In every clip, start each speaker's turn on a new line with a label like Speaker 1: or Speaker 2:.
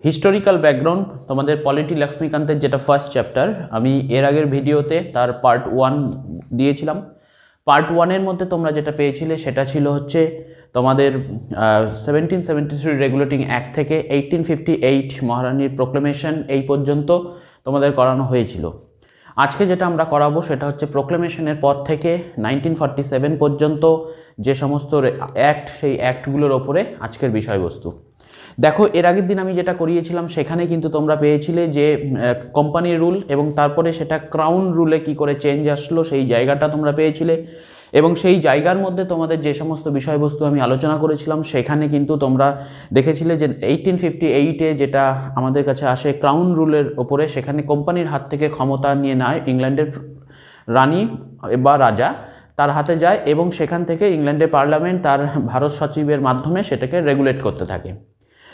Speaker 1: Historical background তোমাদের polity লক্ষ্মীকান্তের যেটা first chapter, আমি এর আগের ভিডিওতে তার পার্ট 1 দিয়েছিলাম। পার্ট 1-এর মধ্যে তোমরা যেটা পেয়েছিলে সেটা ছিল হচ্ছে তোমাদের 1773 রেগুলেটিং অ্যাক্ট থেকে 1858 মহারানীর প্রোক্লেমেশন এই পর্যন্ত তোমাদের করানো হয়েছিল। আজকে যেটা আমরা করাবো সেটা হচ্ছে প্রোক্লেমেশনের পর থেকে 1947 পর্যন্ত যে সমস্ত অ্যাক্ট, সেই অ্যাক্টগুলোর ওপরে আজকের বিষয়বস্তু। দেখো, এর আগের দিন আমি যেটা করিয়েছিলাম সেখানে কিন্তু তোমরা পেয়েছিলে যে কোম্পানি রুল এবং তারপরে সেটা ক্রাউন রুলে কি করে চেঞ্জ আসলো সেই জায়গাটা তোমরা পেয়েছিলে, এবং সেই জায়গার মধ্যে তোমাদের যে সমস্ত বিষয়বস্তু আমি আলোচনা করেছিলাম সেখানে কিন্তু তোমরা দেখেছিলে যে 1858-এ যেটা আমাদের কাছে আসে ক্রাউন রুলের ওপরে, সেখানে কোম্পানির হাত থেকে ক্ষমতা নিয়ে নেয় ইংল্যান্ডের রানী বা রাজা, তার হাতে যায় এবং সেখান থেকে ইংল্যান্ডের পার্লামেন্ট তার ভারত সচিবের মাধ্যমে সেটাকে রেগুলেট করতে থাকে।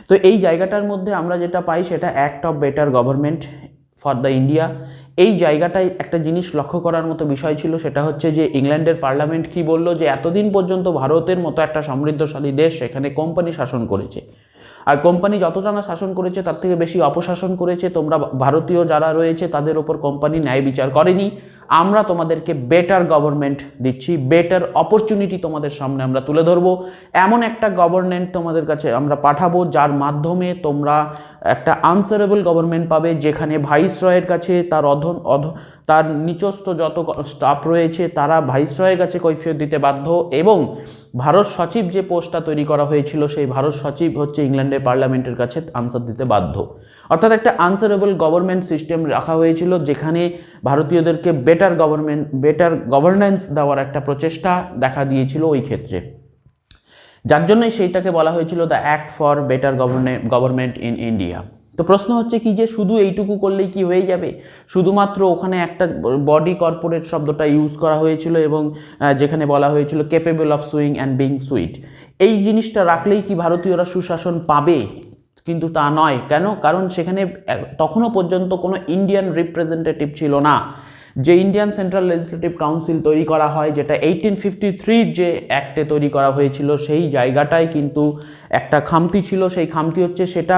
Speaker 1: তো এই জায়গাটার মধ্যে আমরা যেটা পাই সেটা act of better government for the India. এই জায়গাটায় একটা জিনিস লক্ষ্য করার মতো বিষয় ছিল, সেটা হচ্ছে যে ইংল্যান্ডের পার্লামেন্ট কি বলল, যে এতদিন পর্যন্ত ভারতের মতো একটা সমৃদ্ধশালী দেশ সেখানে কোম্পানি শাসন করেছে, আর কোম্পানি যতটা না শাসন করেছে তার থেকে বেশি অপশাসন করেছে। তোমরা ভারতীয় যারা রয়েছে তাদের ওপর কোম্পানি ন্যায় বিচার করেনি। আমরা তোমাদেরকে বেটার গভর্নমেন্ট দিচ্ছি, বেটার অপরচুনিটি তোমাদের সামনে আমরা তুলে ধরবো, এমন একটা গভর্নমেন্ট তোমাদের কাছে আমরা পাঠাবো যার মাধ্যমে তোমরা একটা আনসারেবল গভর্নমেন্ট পাবে, যেখানে ভাইসরয়ের কাছে তার নিচস্থ যত স্টাফ রয়েছে তারা ভাইসরয়ের কাছে কৈফিয়ত দিতে বাধ্য, এবং ভারত সচিব যে পোস্টটা তৈরি করা হয়েছিল সেই ভারত সচিব হচ্ছে ইংল্যান্ডের পার্লামেন্টের কাছে আনসার দিতে বাধ্য। অর্থাৎ একটা আনসারেবল গভর্নমেন্ট সিস্টেম রাখা হয়েছিল, যেখানে ভারতীয়দেরকে বেটার গভর্নেন্স দেওয়ার একটা প্রচেষ্টা দেখা দিয়েছিল ওই ক্ষেত্রে, যার জন্যই সেইটাকে বলা হয়েছিল the act for better government in India. তো প্রশ্ন হচ্ছে কি, যে শুধু এইটুকু করলেই কি হয়ে যাবে? শুধুমাত্র ওখানে একটা বডি কর্পোরেট শব্দটা ইউজ করা হয়েছিল এবং যেখানে বলা হয়েছিল capable of swing and being sweet, এই জিনিসটা রাখলেই কি ভারতীয়রা সুশাসন পাবে? কিন্তু তা নয়। কেন? কারণ সেখানে তখনও পর্যন্ত কোনো ইন্ডিয়ান রিপ্রেজেন্টেটিভ ছিল না। যে ইন্ডিয়ান সেন্ট্রাল লেজিসলেটিভ কাউন্সিল তৈরি করা হয়, যেটা 1853 যে অ্যাক্টে তৈরি করা হয়েছিল, সেই জায়গাটায় কিন্তু একটা খামতি ছিল। সেই খামতি হচ্ছে সেটা,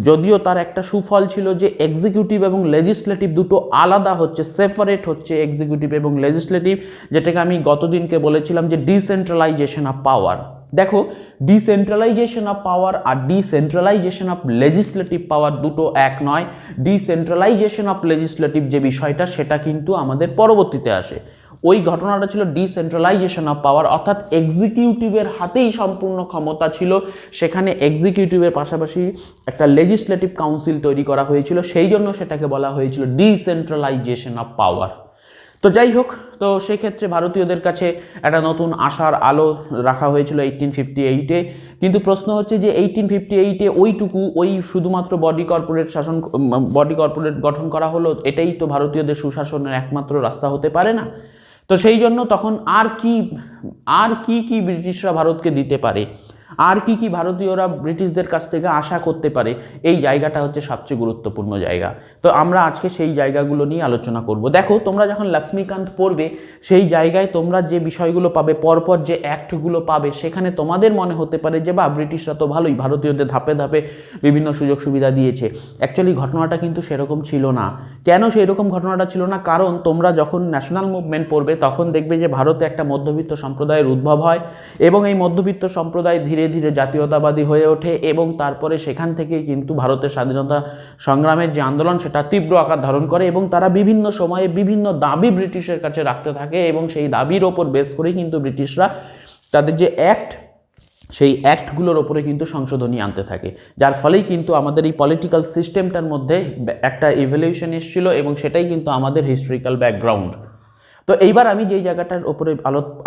Speaker 1: যদিও তার একটা সুফল ছিল যে এক্সিকিউটিভ এবং লেজিসলেটিভ দুটো আলাদা হচ্ছে, সেপারেট হচ্ছে এক্সিকিউটিভ এবং লেজিসলেটিভ, যেটাকে আমি গতদিনকে বলেছিলাম যে ডিসেন্ট্রালাইজেশন অফ পাওয়ার। দেখো, ডিসেন্ট্রালাইজেশন অফ পাওয়ার আর ডিসেন্ট্রালাইজেশন অফ লেজিসলেটিভ পাওয়ার দুটো এক নয়। ডিসেন্ট্রালাইজেশন অফ লেজিসলেটিভ যে বিষয়টা সেটা কিন্তু আমাদের পরবর্তীতে আসে। ওই ঘটনাটা ছিল ডিসেন্ট্রালাইজেশন অফ পাওয়ার, অর্থাৎ এক্সিকিউটিভের হাতেই সম্পূর্ণ ক্ষমতা ছিল, সেখানে এক্সিকিউটিভের পাশাপাশি একটা লেজিসলেটিভ কাউন্সিল তৈরি করা হয়েছিল, সেই জন্য সেটাকে বলা হয়েছিল ডিসেন্ট্রালাইজেশন অফ পাওয়ার। তো যাই হোক, তো সেক্ষেত্রে ভারতীয়দের কাছে একটা নতুন আশার আলো রাখা হয়েছিল 1858-এ। কিন্তু প্রশ্ন হচ্ছে যে 1858-এ ওই শুধুমাত্র বডি কর্পোরেট গঠন করা হলো, এটাই তো ভারতীয়দের সুশাসনের একমাত্র রাস্তা হতে পারে না। তো সেই জন্য তখন আর কি ব্রিটিশরা ভারতকে দিতে পারে, আর কি ভারতীয়রা ব্রিটিশদের কাছ থেকে আশা করতে পারে, এই জায়গাটা হচ্ছে সবচেয়ে গুরুত্বপূর্ণ জায়গা। তো আমরা আজকে সেই জায়গাগুলো নিয়ে আলোচনা করব। দেখো, তোমরা যখন লক্ষ্মীকান্ত পড়বে সেই জায়গায় তোমরা যে বিষয়গুলো পাবে, পরপর যে অ্যাক্টগুলো পাবে, সেখানে তোমাদের মনে হতে পারে যে বা ব্রিটিশরা তো ভালোই ভারতীয়দের ধাপে ধাপে বিভিন্ন সুযোগ সুবিধা দিয়েছে। অ্যাকচুয়ালি ঘটনাটা কিন্তু সেরকম ছিল না। কেন সেই রকম ঘটনাটা ছিল না? কারণ তোমরা যখন ন্যাশনাল মুভমেন্ট পড়বে তখন দেখবে যে ভারতে একটা মধ্যবিত্ত সম্প্রদায়ের উদ্ভব হয়, এবং এই মধ্যবিত্ত সম্প্রদায় ধীরে ধীরে জাতীয়তাবাদী হয়ে ওঠে, এবং তারপরে সেখান থেকে কিন্তু ভারতের স্বাধীনতা সংগ্রামের যে আন্দোলন সেটা তীব্র আকার ধারণ করে, এবং তারা বিভিন্ন সময়ে বিভিন্ন দাবি ব্রিটিশের কাছে রাখতে থাকে, এবং সেই দাবির ওপর বেস করেই কিন্তু ব্রিটিশরা তাদের যে অ্যাক্ট, সেই অ্যাক্টগুলোর ওপরে কিন্তু সংশোধনী আনতে থাকে, যার ফলেই কিন্তু আমাদের এই পলিটিক্যাল সিস্টেমটার মধ্যে একটা ইভলিউশন এসেছিল, এবং সেটাই কিন্তু আমাদের হিস্টোরিক্যাল ব্যাকগ্রাউন্ড। তো এইবার আমি যেই জায়গাটার ওপরে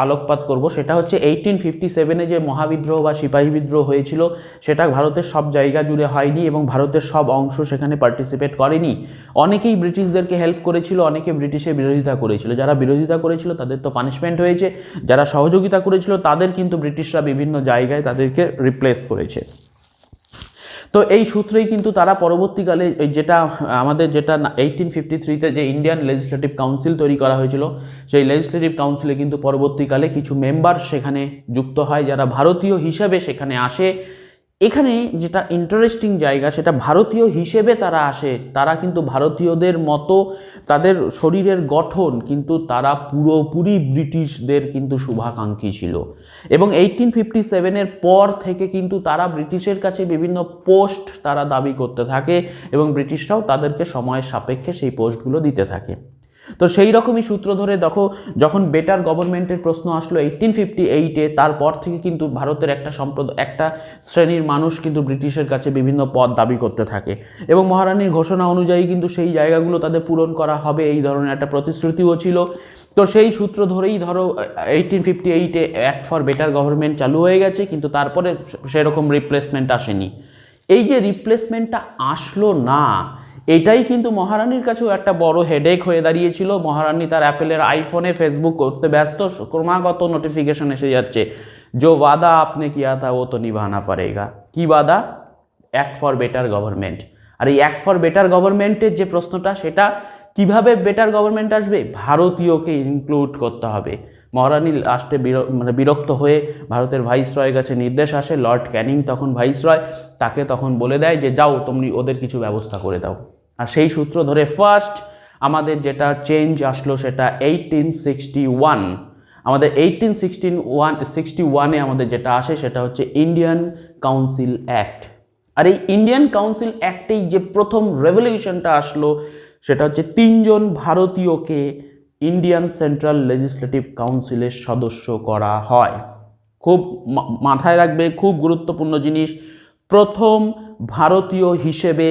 Speaker 1: আলোকপাত করব সেটা হচ্ছে 1857-এ যে মহাবিদ্রোহ বা সিপাহী বিদ্রোহ হয়েছিল, সেটা ভারতের সব জায়গা জুড়ে হয়নি এবং ভারতের সব অংশ সেখানে পার্টিসিপেট করেনি। অনেকেই ব্রিটিশদেরকে হেল্প করেছিল, অনেকে ব্রিটিশের বিরোধিতা করেছিল। যারা বিরোধিতা করেছিল তাদের তো পানিশমেন্ট হয়েছে, যারা সহযোগিতা করেছিল তাদের কিন্তু ব্রিটিশরা বিভিন্ন জায়গায় তাদেরকে রিপ্লেস করেছে। তো এই সূত্রেই কিন্তু তারা পরবর্তীকালে যেটা 1853-তে যে ইন্ডিয়ান লেজিসলেটিভ কাউন্সিল তৈরি করা হয়েছিল, সেই লেজিসলেটিভ কাউন্সিলে কিন্তু পরবর্তীকালে কিছু মেম্বার সেখানে যুক্ত হয় যারা ভারতীয় হিসাবে সেখানে আসে, এখানে যেটা ইন্টারেস্টিং জায়গা, সেটা ভারতীয় হিসেবে তারা আসে, তারা কিন্তু ভারতীয়দের মতো তাদের শরীরের গঠন, কিন্তু তারা পুরোপুরি ব্রিটিশদের কিন্তু শুভাকাঙ্ক্ষী ছিল। এবং 1857-এর পর থেকে কিন্তু তারা ব্রিটিশের কাছে বিভিন্ন পোস্ট তারা দাবি করতে থাকে এবং ব্রিটিশরাও তাদেরকে সময়ের সাপেক্ষে সেই পোস্টগুলো দিতে থাকে। তো সেই রকমই সূত্র ধরে দেখো, যখন বেটার গভর্নমেন্টের প্রশ্ন আসলো 1858-এ, তারপর থেকে কিন্তু ভারতের একটা শ্রেণীর মানুষ কিন্তু ব্রিটিশের কাছে বিভিন্ন পদ দাবি করতে থাকে এবং মহারানীর ঘোষণা অনুযায়ী কিন্তু সেই জায়গাগুলো তাদের পূরণ করা হবে, এই ধরনের একটা প্রতিশ্রুতিও ছিল। তো সেই সূত্র ধরেই ধরো 1858-এ অ্যাক্ট ফর বেটার গভর্নমেন্ট চালু হয়ে গেছে, কিন্তু তারপরে সেরকম রিপ্লেসমেন্ট আসেনি। এই যে রিপ্লেসমেন্টটা আসলো না, এটাই কিন্তু মহারানীর কাছেও একটা বড় হেডেক হয়ে দাঁড়িয়েছিল। মহারানী তার অ্যাপেলের আইফোনে ফেসবুক করতে ব্যস্ত, ক্রমাগত নোটিফিকেশন এসে যাচ্ছে, जो वादा आपने किया था वो तो निभाना पड़ेगा। কি বাদা? Act for better government. আর এই অ্যাক্ট ফর বেটার গভর্নমেন্টের যে প্রশ্নটা, সেটা কিভাবে বেটার গভর্নমেন্ট আসবে? ভারতীয়কে ইনক্লুড করতে হবে। মহারানী লাস্টে বিরক্ত হয়ে ভারতের ভাইসরয়ের কাছে নির্দেশ আসে, লর্ড ক্যানিং তখন ভাইসরয়, তাকে তখন বলে দেয় যে যাও তুমি ওদের কিছু ব্যবস্থা করে দাও। আর সেই সূত্র ধরে ফার্স্ট আমাদের যেটা চেঞ্জ আসলো সেটা 1861। আমাদের 1861-এ আমাদের যেটা আসে সেটা হচ্ছে ইন্ডিয়ান কাউন্সিল অ্যাক্ট। আর এই ইন্ডিয়ান কাউন্সিল অ্যাক্টেই যে প্রথম রেভলিউশনটা আসলো সেটা হচ্ছে 3 জন ভারতীয়কে ইন্ডিয়ান সেন্ট্রাল লেজিসলেটিভ কাউন্সিলের সদস্য করা হয়। খুব মাথায় রাখবে, খুব গুরুত্বপূর্ণ জিনিস, প্রথম ভারতীয় হিসেবে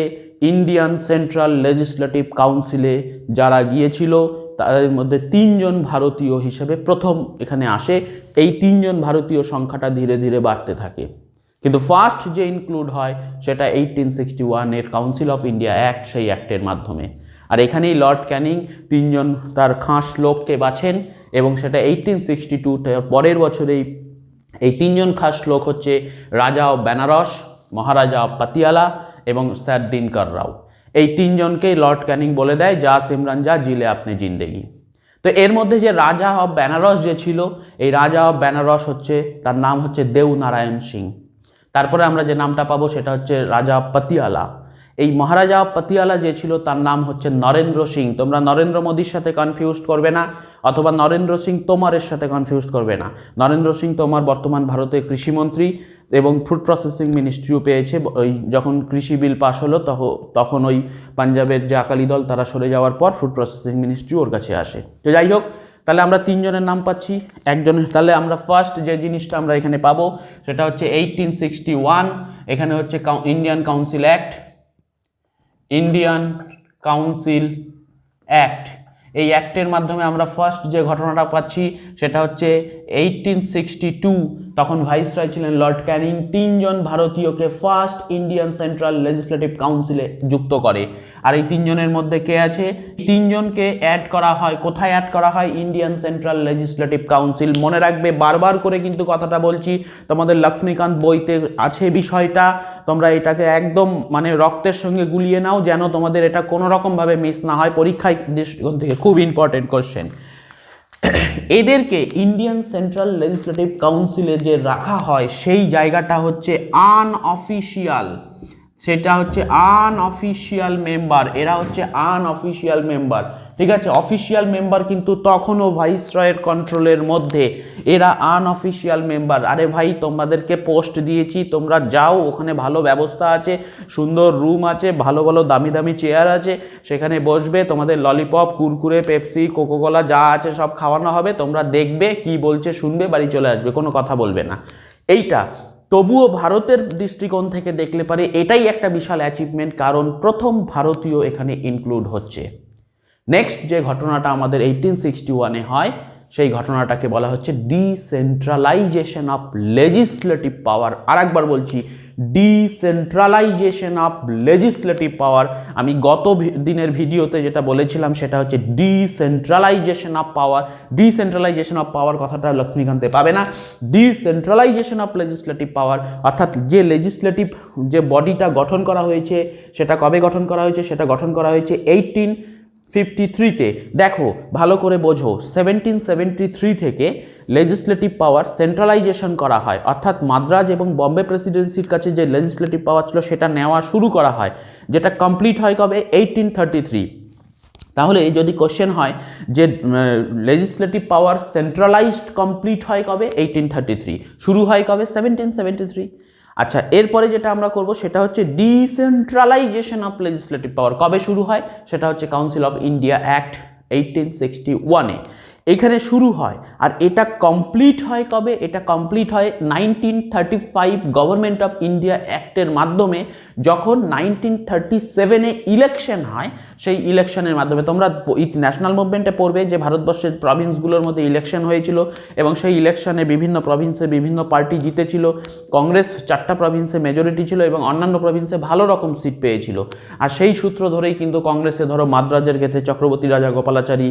Speaker 1: ইন্ডিয়ান সেন্ট্রাল লেজিসলেটিভ কাউন্সিলে যারা গিয়েছিল তাদের মধ্যে 3 জন ভারতীয় হিসেবে প্রথম এখানে আসে। এই 3 জন ভারতীয় সংখ্যাটা ধীরে ধীরে বাড়তে থাকে, কিন্তু ফার্স্ট যে ইনক্লুড হয় সেটা 1861-এর কাউন্সিল অফ ইন্ডিয়া অ্যাক্ট, সেই অ্যাক্টের মাধ্যমে। আর এখানেই লর্ড ক্যানিং 3 জন তার খাস লোককে বাছেন এবং সেটা 1862 পরের বছরেই এই 3 জন খাস লোক হচ্ছে রাজা অফ বেনারস, মহারাজা অফ পাতিয়ালা এবং স্যার দিনকর রাও। এই 3 জনকে লর্ড ক্যানিং বলে দেয়, যা সিমরান যা জিলে আপনি জিন্দেগি। তো এর মধ্যে যে রাজা অফ বেনারস যে ছিল, এই রাজা অফ বেনারস হচ্ছে, তার নাম হচ্ছে দেও নারায়ণ সিং। তারপরে আমরা যে নামটা পাবো সেটা হচ্ছে রাজা অফ পাতিয়ালা। এই মহারাজা অফ পাতিয়ালা যে ছিল তার নাম হচ্ছে নরেন্দ্র সিং। তোমরা নরেন্দ্র মোদীর সাথে কনফিউজ করবে না, অথবা নরেন্দ্র সিং তোমারের সাথে কনফিউজ করবে না। নরেন্দ্র সিং তোমার বর্তমান ভারতের কৃষিমন্ত্রী এবং ফুড প্রসেসিং মিনিস্ট্রিও পেয়েছে। ওই যখন কৃষি বিল পাস হলো তখন ওই পাঞ্জাবের যে আকালি দল তারা সরে যাওয়ার পর ফুড প্রসেসিং মিনিস্ট্রি ওর কাছে আসে। তো যাই হোক, তাহলে আমরা 3 জনের নাম পাচ্ছি, একজনের। তাহলে আমরা ফার্স্ট যে জিনিসটা আমরা এখানে পাবো সেটা হচ্ছে 1861। এখানে হচ্ছে Indian council act, Indian council act. এই অ্যাক্টের মাধ্যমে আমরা ফার্স্ট যে ঘটনাটা পাচ্ছি সেটা হচ্ছে 1862, তখন ভাইসরয় ছিলেন লর্ড ক্যানিং, 3 জন ভারতীয়কে ফার্স্ট ইন্ডিয়ান সেন্ট্রাল লেজিসলেটিভ কাউন্সিলে যুক্ত করে। আর এই 3 জনের মধ্যে কে আছে? 3 জনকে অ্যাড করা হয়। কোথায় অ্যাড করা হয়? Indian central legislative council. মনে রাখবে, বারবার করে কিন্তু কথাটা বলছি, তোমাদের লক্ষ্মীকান্ত বইতে আছে বিষয়টা, তোমরা এটাকে একদম রক্তের সঙ্গে গুলিয়ে নাও, যেন তোমাদের এটা কোনো রকমভাবে মিস না হয়। পরীক্ষায় দৃষ্টিকোণ থেকে খুব ইম্পর্টেন্ট কোশ্চেন। এদেরকে ইন্ডিয়ান সেন্ট্রাল লেজিসলেটিভ কাউন্সিলে যে রাখা হয় সেই জায়গাটা হচ্ছে আনঅফিসিয়াল, সেটা হচ্ছে আনঅফিসিয়াল মেম্বার। এরা হচ্ছে আনঅফিসিয়াল মেম্বার, ঠিক আছে? অফিসিয়াল মেম্বার কিন্তু তখনও ভাইসরয়ের কন্ট্রোলের মধ্যে, এরা আনঅফিসিয়াল মেম্বার। আরে ভাই, তোমাদেরকে পোস্ট দিয়েছি, তোমরা যাও, ওখানে ভালো ব্যবস্থা আছে, সুন্দর রুম আছে, ভালো ভালো দামি দামি চেয়ার আছে, সেখানে বসবে, তোমাদের ললিপপ, কুরকুরে, পেপসি, কোকোকোলা যা আছে সব খাওয়ানো হবে, তোমরা দেখবে, কি বলছে শুনবে, বাড়ি চলে আসবে, কোনো কথা বলবে না। এইটা তবুও ভারতের দৃষ্টিকোণ থেকে দেখলে পারে এটাই একটা বিশাল অ্যাচিভমেন্ট, কারণ প্রথম ভারতীয় এখানে ইনক্লুড হচ্ছে। নেক্সট যে ঘটনাটা আমাদের 1861-এ হয়, সেই ঘটনাটাকে বলা হচ্ছে ডিসেন্ট্রালাইজেশন অফ লেজিসলেটিভ পাওয়ার। আরেকবার বলছি, ডিসেন্ট্রালাইজেশন অফ লেজিসলেটিভ পাওয়ার। আমি গত দিনের ভিডিওতে যেটা বলেছিলাম সেটা হচ্ছে decentralisation of power. Decentralisation of পাওয়ার কথাটা লক্ষ্মীকান্তে পাবে না। ডিসেন্ট্রালাইজেশন অফ লেজিসলেটিভ পাওয়ার, অর্থাৎ যে লেজিসলেটিভ যে বডিটা গঠন করা হয়েছে সেটা কবে গঠন করা হয়েছে? সেটা গঠন করা হয়েছে 18 1773-তে দেখো ভালো করে বোঝো, 1773 থেকে লেজিসলেটিভ পাওয়ার সেন্ট্রালাইজেশন করা হয়, অর্থাৎ মাদ্রাজ এবং বম্বে প্রেসিডেন্সির কাছে যে লেজিসলেটিভ পাওয়ার ছিল সেটা নেওয়া শুরু করা হয়, যেটা কমপ্লিট হয় কবে 1833। তাহলে যদি কোশ্চেন হয় যে লেজিসলেটিভ পাওয়ার সেন্ট্রালাইজড কমপ্লিট হয় কবে 1833, শুরু হয় কবে 1773। আচ্ছা, এরপরে যেটা আমরা করব সেটা হচ্ছে ডিসেন্ট্রালাইজেশন অফ লেজিসলেটিভ পাওয়ার কবে শুরু হয়, সেটা হচ্ছে কাউন্সিল অফ ইন্ডিয়া অ্যাক্ট 1861-এ এখানে শুরু হয়। আর এটা কমপ্লিট হয় কবে, এটা কমপ্লিট হয় 1935 গভর্নমেন্ট অফ ইন্ডিয়া অ্যাক্টের মাধ্যমে, যখন 1937-এ ইলেকশন হয়। সেই ইলেকশনের মাধ্যমে তোমরা ন্যাশনাল মুভমেন্টে পড়বে যে ভারতবর্ষের প্রভিন্সগুলোর মধ্যে ইলেকশন হয়েছিল এবং সেই ইলেকশনে বিভিন্ন প্রভিন্সে বিভিন্ন পার্টি জিতেছিল। কংগ্রেস 4টা প্রভিন্সে মেজরিটি ছিল এবং অন্যান্য প্রভিন্সে ভালো রকম সিট পেয়েছিল। আর সেই সূত্র ধরেই কিন্তু কংগ্রেসে ধরো মাদ্রাজের ক্ষেত্রে চক্রবর্তী রাজা গোপালাচারী,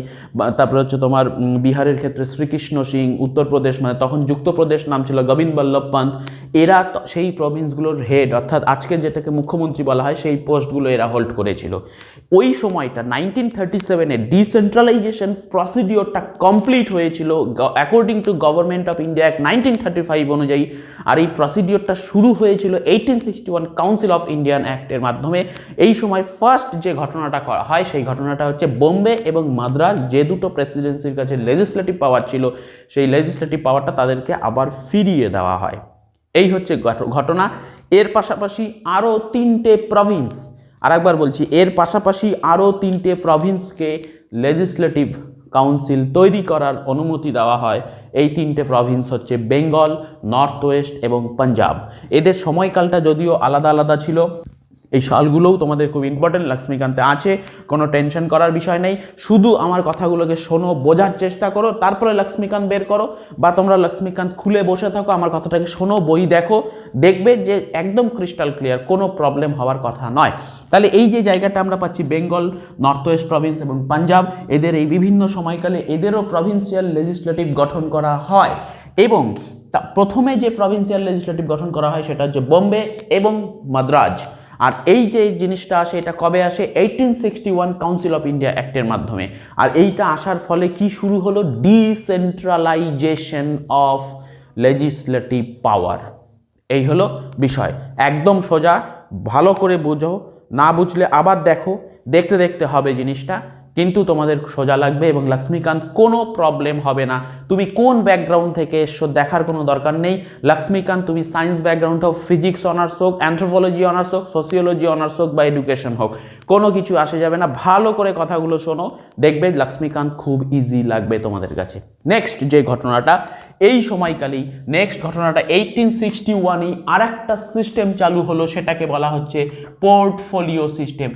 Speaker 1: তারপরে হচ্ছে তোমার বিহারের ক্ষেত্রে শ্রীকৃষ্ণ সিং, উত্তরপ্রদেশ মানে তখন যুক্তপ্রদেশ নাম ছিল গোবিন্দ বল্লভ পান্ত, এরা সেই প্রভিন্সগুলোর হেড, অর্থাৎ আজকে যেটাকে মুখ্যমন্ত্রী বলা হয় সেই পোস্টগুলো এরা হোল্ড করেছিল। ওই সময়টা 1937-এ ডিসেন্ট্রালাইজেশন প্রসিডিওরটা কমপ্লিট হয়েছিল according to government of India act 1935 অনুযায়ী। আর এই প্রসিডিওরটা শুরু হয়েছিল 1861 কাউন্সিল অফ ইন্ডিয়ান অ্যাক্টের মাধ্যমে। এই সময় ফার্স্ট যে ঘটনাটা করা হয় সেই ঘটনাটা হচ্ছে বোম্বে এবং মাদ্রাজ যে দুটো প্রেসিডেন্সির কাছে লেজিসলেটিভ পাওয়ার ছিল, সেই লেজিসলেটিভ পাওয়ারটা তাদেরকে আবার ফিরিয়ে দেওয়া হয়। এই হচ্ছে ঘটনা। এর পাশাপাশি আরও 3টে প্রভিন্স, আরেকবার বলছি, এর পাশাপাশি আরও 3টে প্রভিন্সকে লেজিসলেটিভ কাউন্সিল তৈরি করার অনুমতি দেওয়া হয়। এই 3টে প্রভিন্স হচ্ছে বেঙ্গল, নর্থ ওয়েস্ট এবং পাঞ্জাব। এদের সময়কালটা যদিও আলাদা আলাদা ছিল, এই সালগুলোও তোমাদের খুব ইম্পর্টেন্ট, লক্ষ্মীকান্তে আছে, কোনো টেনশন করার বিষয় নেই। শুধু আমার কথাগুলোকে শোনো, বোঝার চেষ্টা করো, তারপরে লক্ষ্মীকান্ত বের করো, বা তোমরা লক্ষ্মীকান্ত খুলে বসে থাকো, আমার কথাটাকে শোনো, বই দেখো, দেখবে যে একদম ক্রিস্টাল ক্লিয়ার, কোনো প্রবলেম হওয়ার কথা নয়। তাহলে এই যে জায়গাটা আমরা পাচ্ছি বেঙ্গল, নর্থ ওয়েস্ট প্রভিন্স এবং পাঞ্জাব, এদের এই বিভিন্ন সময়কালে এদেরও প্রভিন্সিয়াল লেজিসলেটিভ গঠন করা হয়। এবং প্রথমে যে প্রভিন্সিয়াল লেজিসলেটিভ গঠন করা হয় সেটা হচ্ছে বোম্বে এবং মাদ্রাজ। আর এই যে জিনিসটা আসে এটা কবে আসে 1861 কাউন্সিল অফ ইন্ডিয়া অ্যাক্টের মাধ্যমে। আর এইটা আসার ফলে কি শুরু হলো, ডিসেন্ট্রালাইজেশন অফ লেজিসলেটিভ পাওয়ার। এই হলো বিষয়, একদম সোজা, ভালো করে বোঝো, না বুঝলে আবার দেখো, দেখতে দেখতে হবে জিনিসটা, কিন্তু তোমাদের সোজা লাগবে এবং লক্ষ্মীকান্ত কোনো প্রবলেম হবে না। তুমি কোন ব্যাকগ্রাউন্ড থেকে এসছো দেখার কোনো দরকার নেই। লক্ষ্মীকান্ত তুমি সায়েন্স ব্যাকগ্রাউন্ড হোক, ফিজিক্স অনার্স হোক, অ্যানথ্রোপোলজি অনার্স হোক, সোসিওলজি অনার্স হোক বা এডুকেশন হোক, কোনো কিছু আসে যাবে না। ভালো করে কথাগুলো শোনো, দেখবে লক্ষ্মীকান্ত খুব ইজি লাগবে তোমাদের কাছে। নেক্সট যে ঘটনাটা এই সময়কালেই, নেক্সট ঘটনাটা 1861-এই আর একটা সিস্টেম চালু হলো, সেটাকে বলা হচ্ছে পোর্টফোলিও সিস্টেম।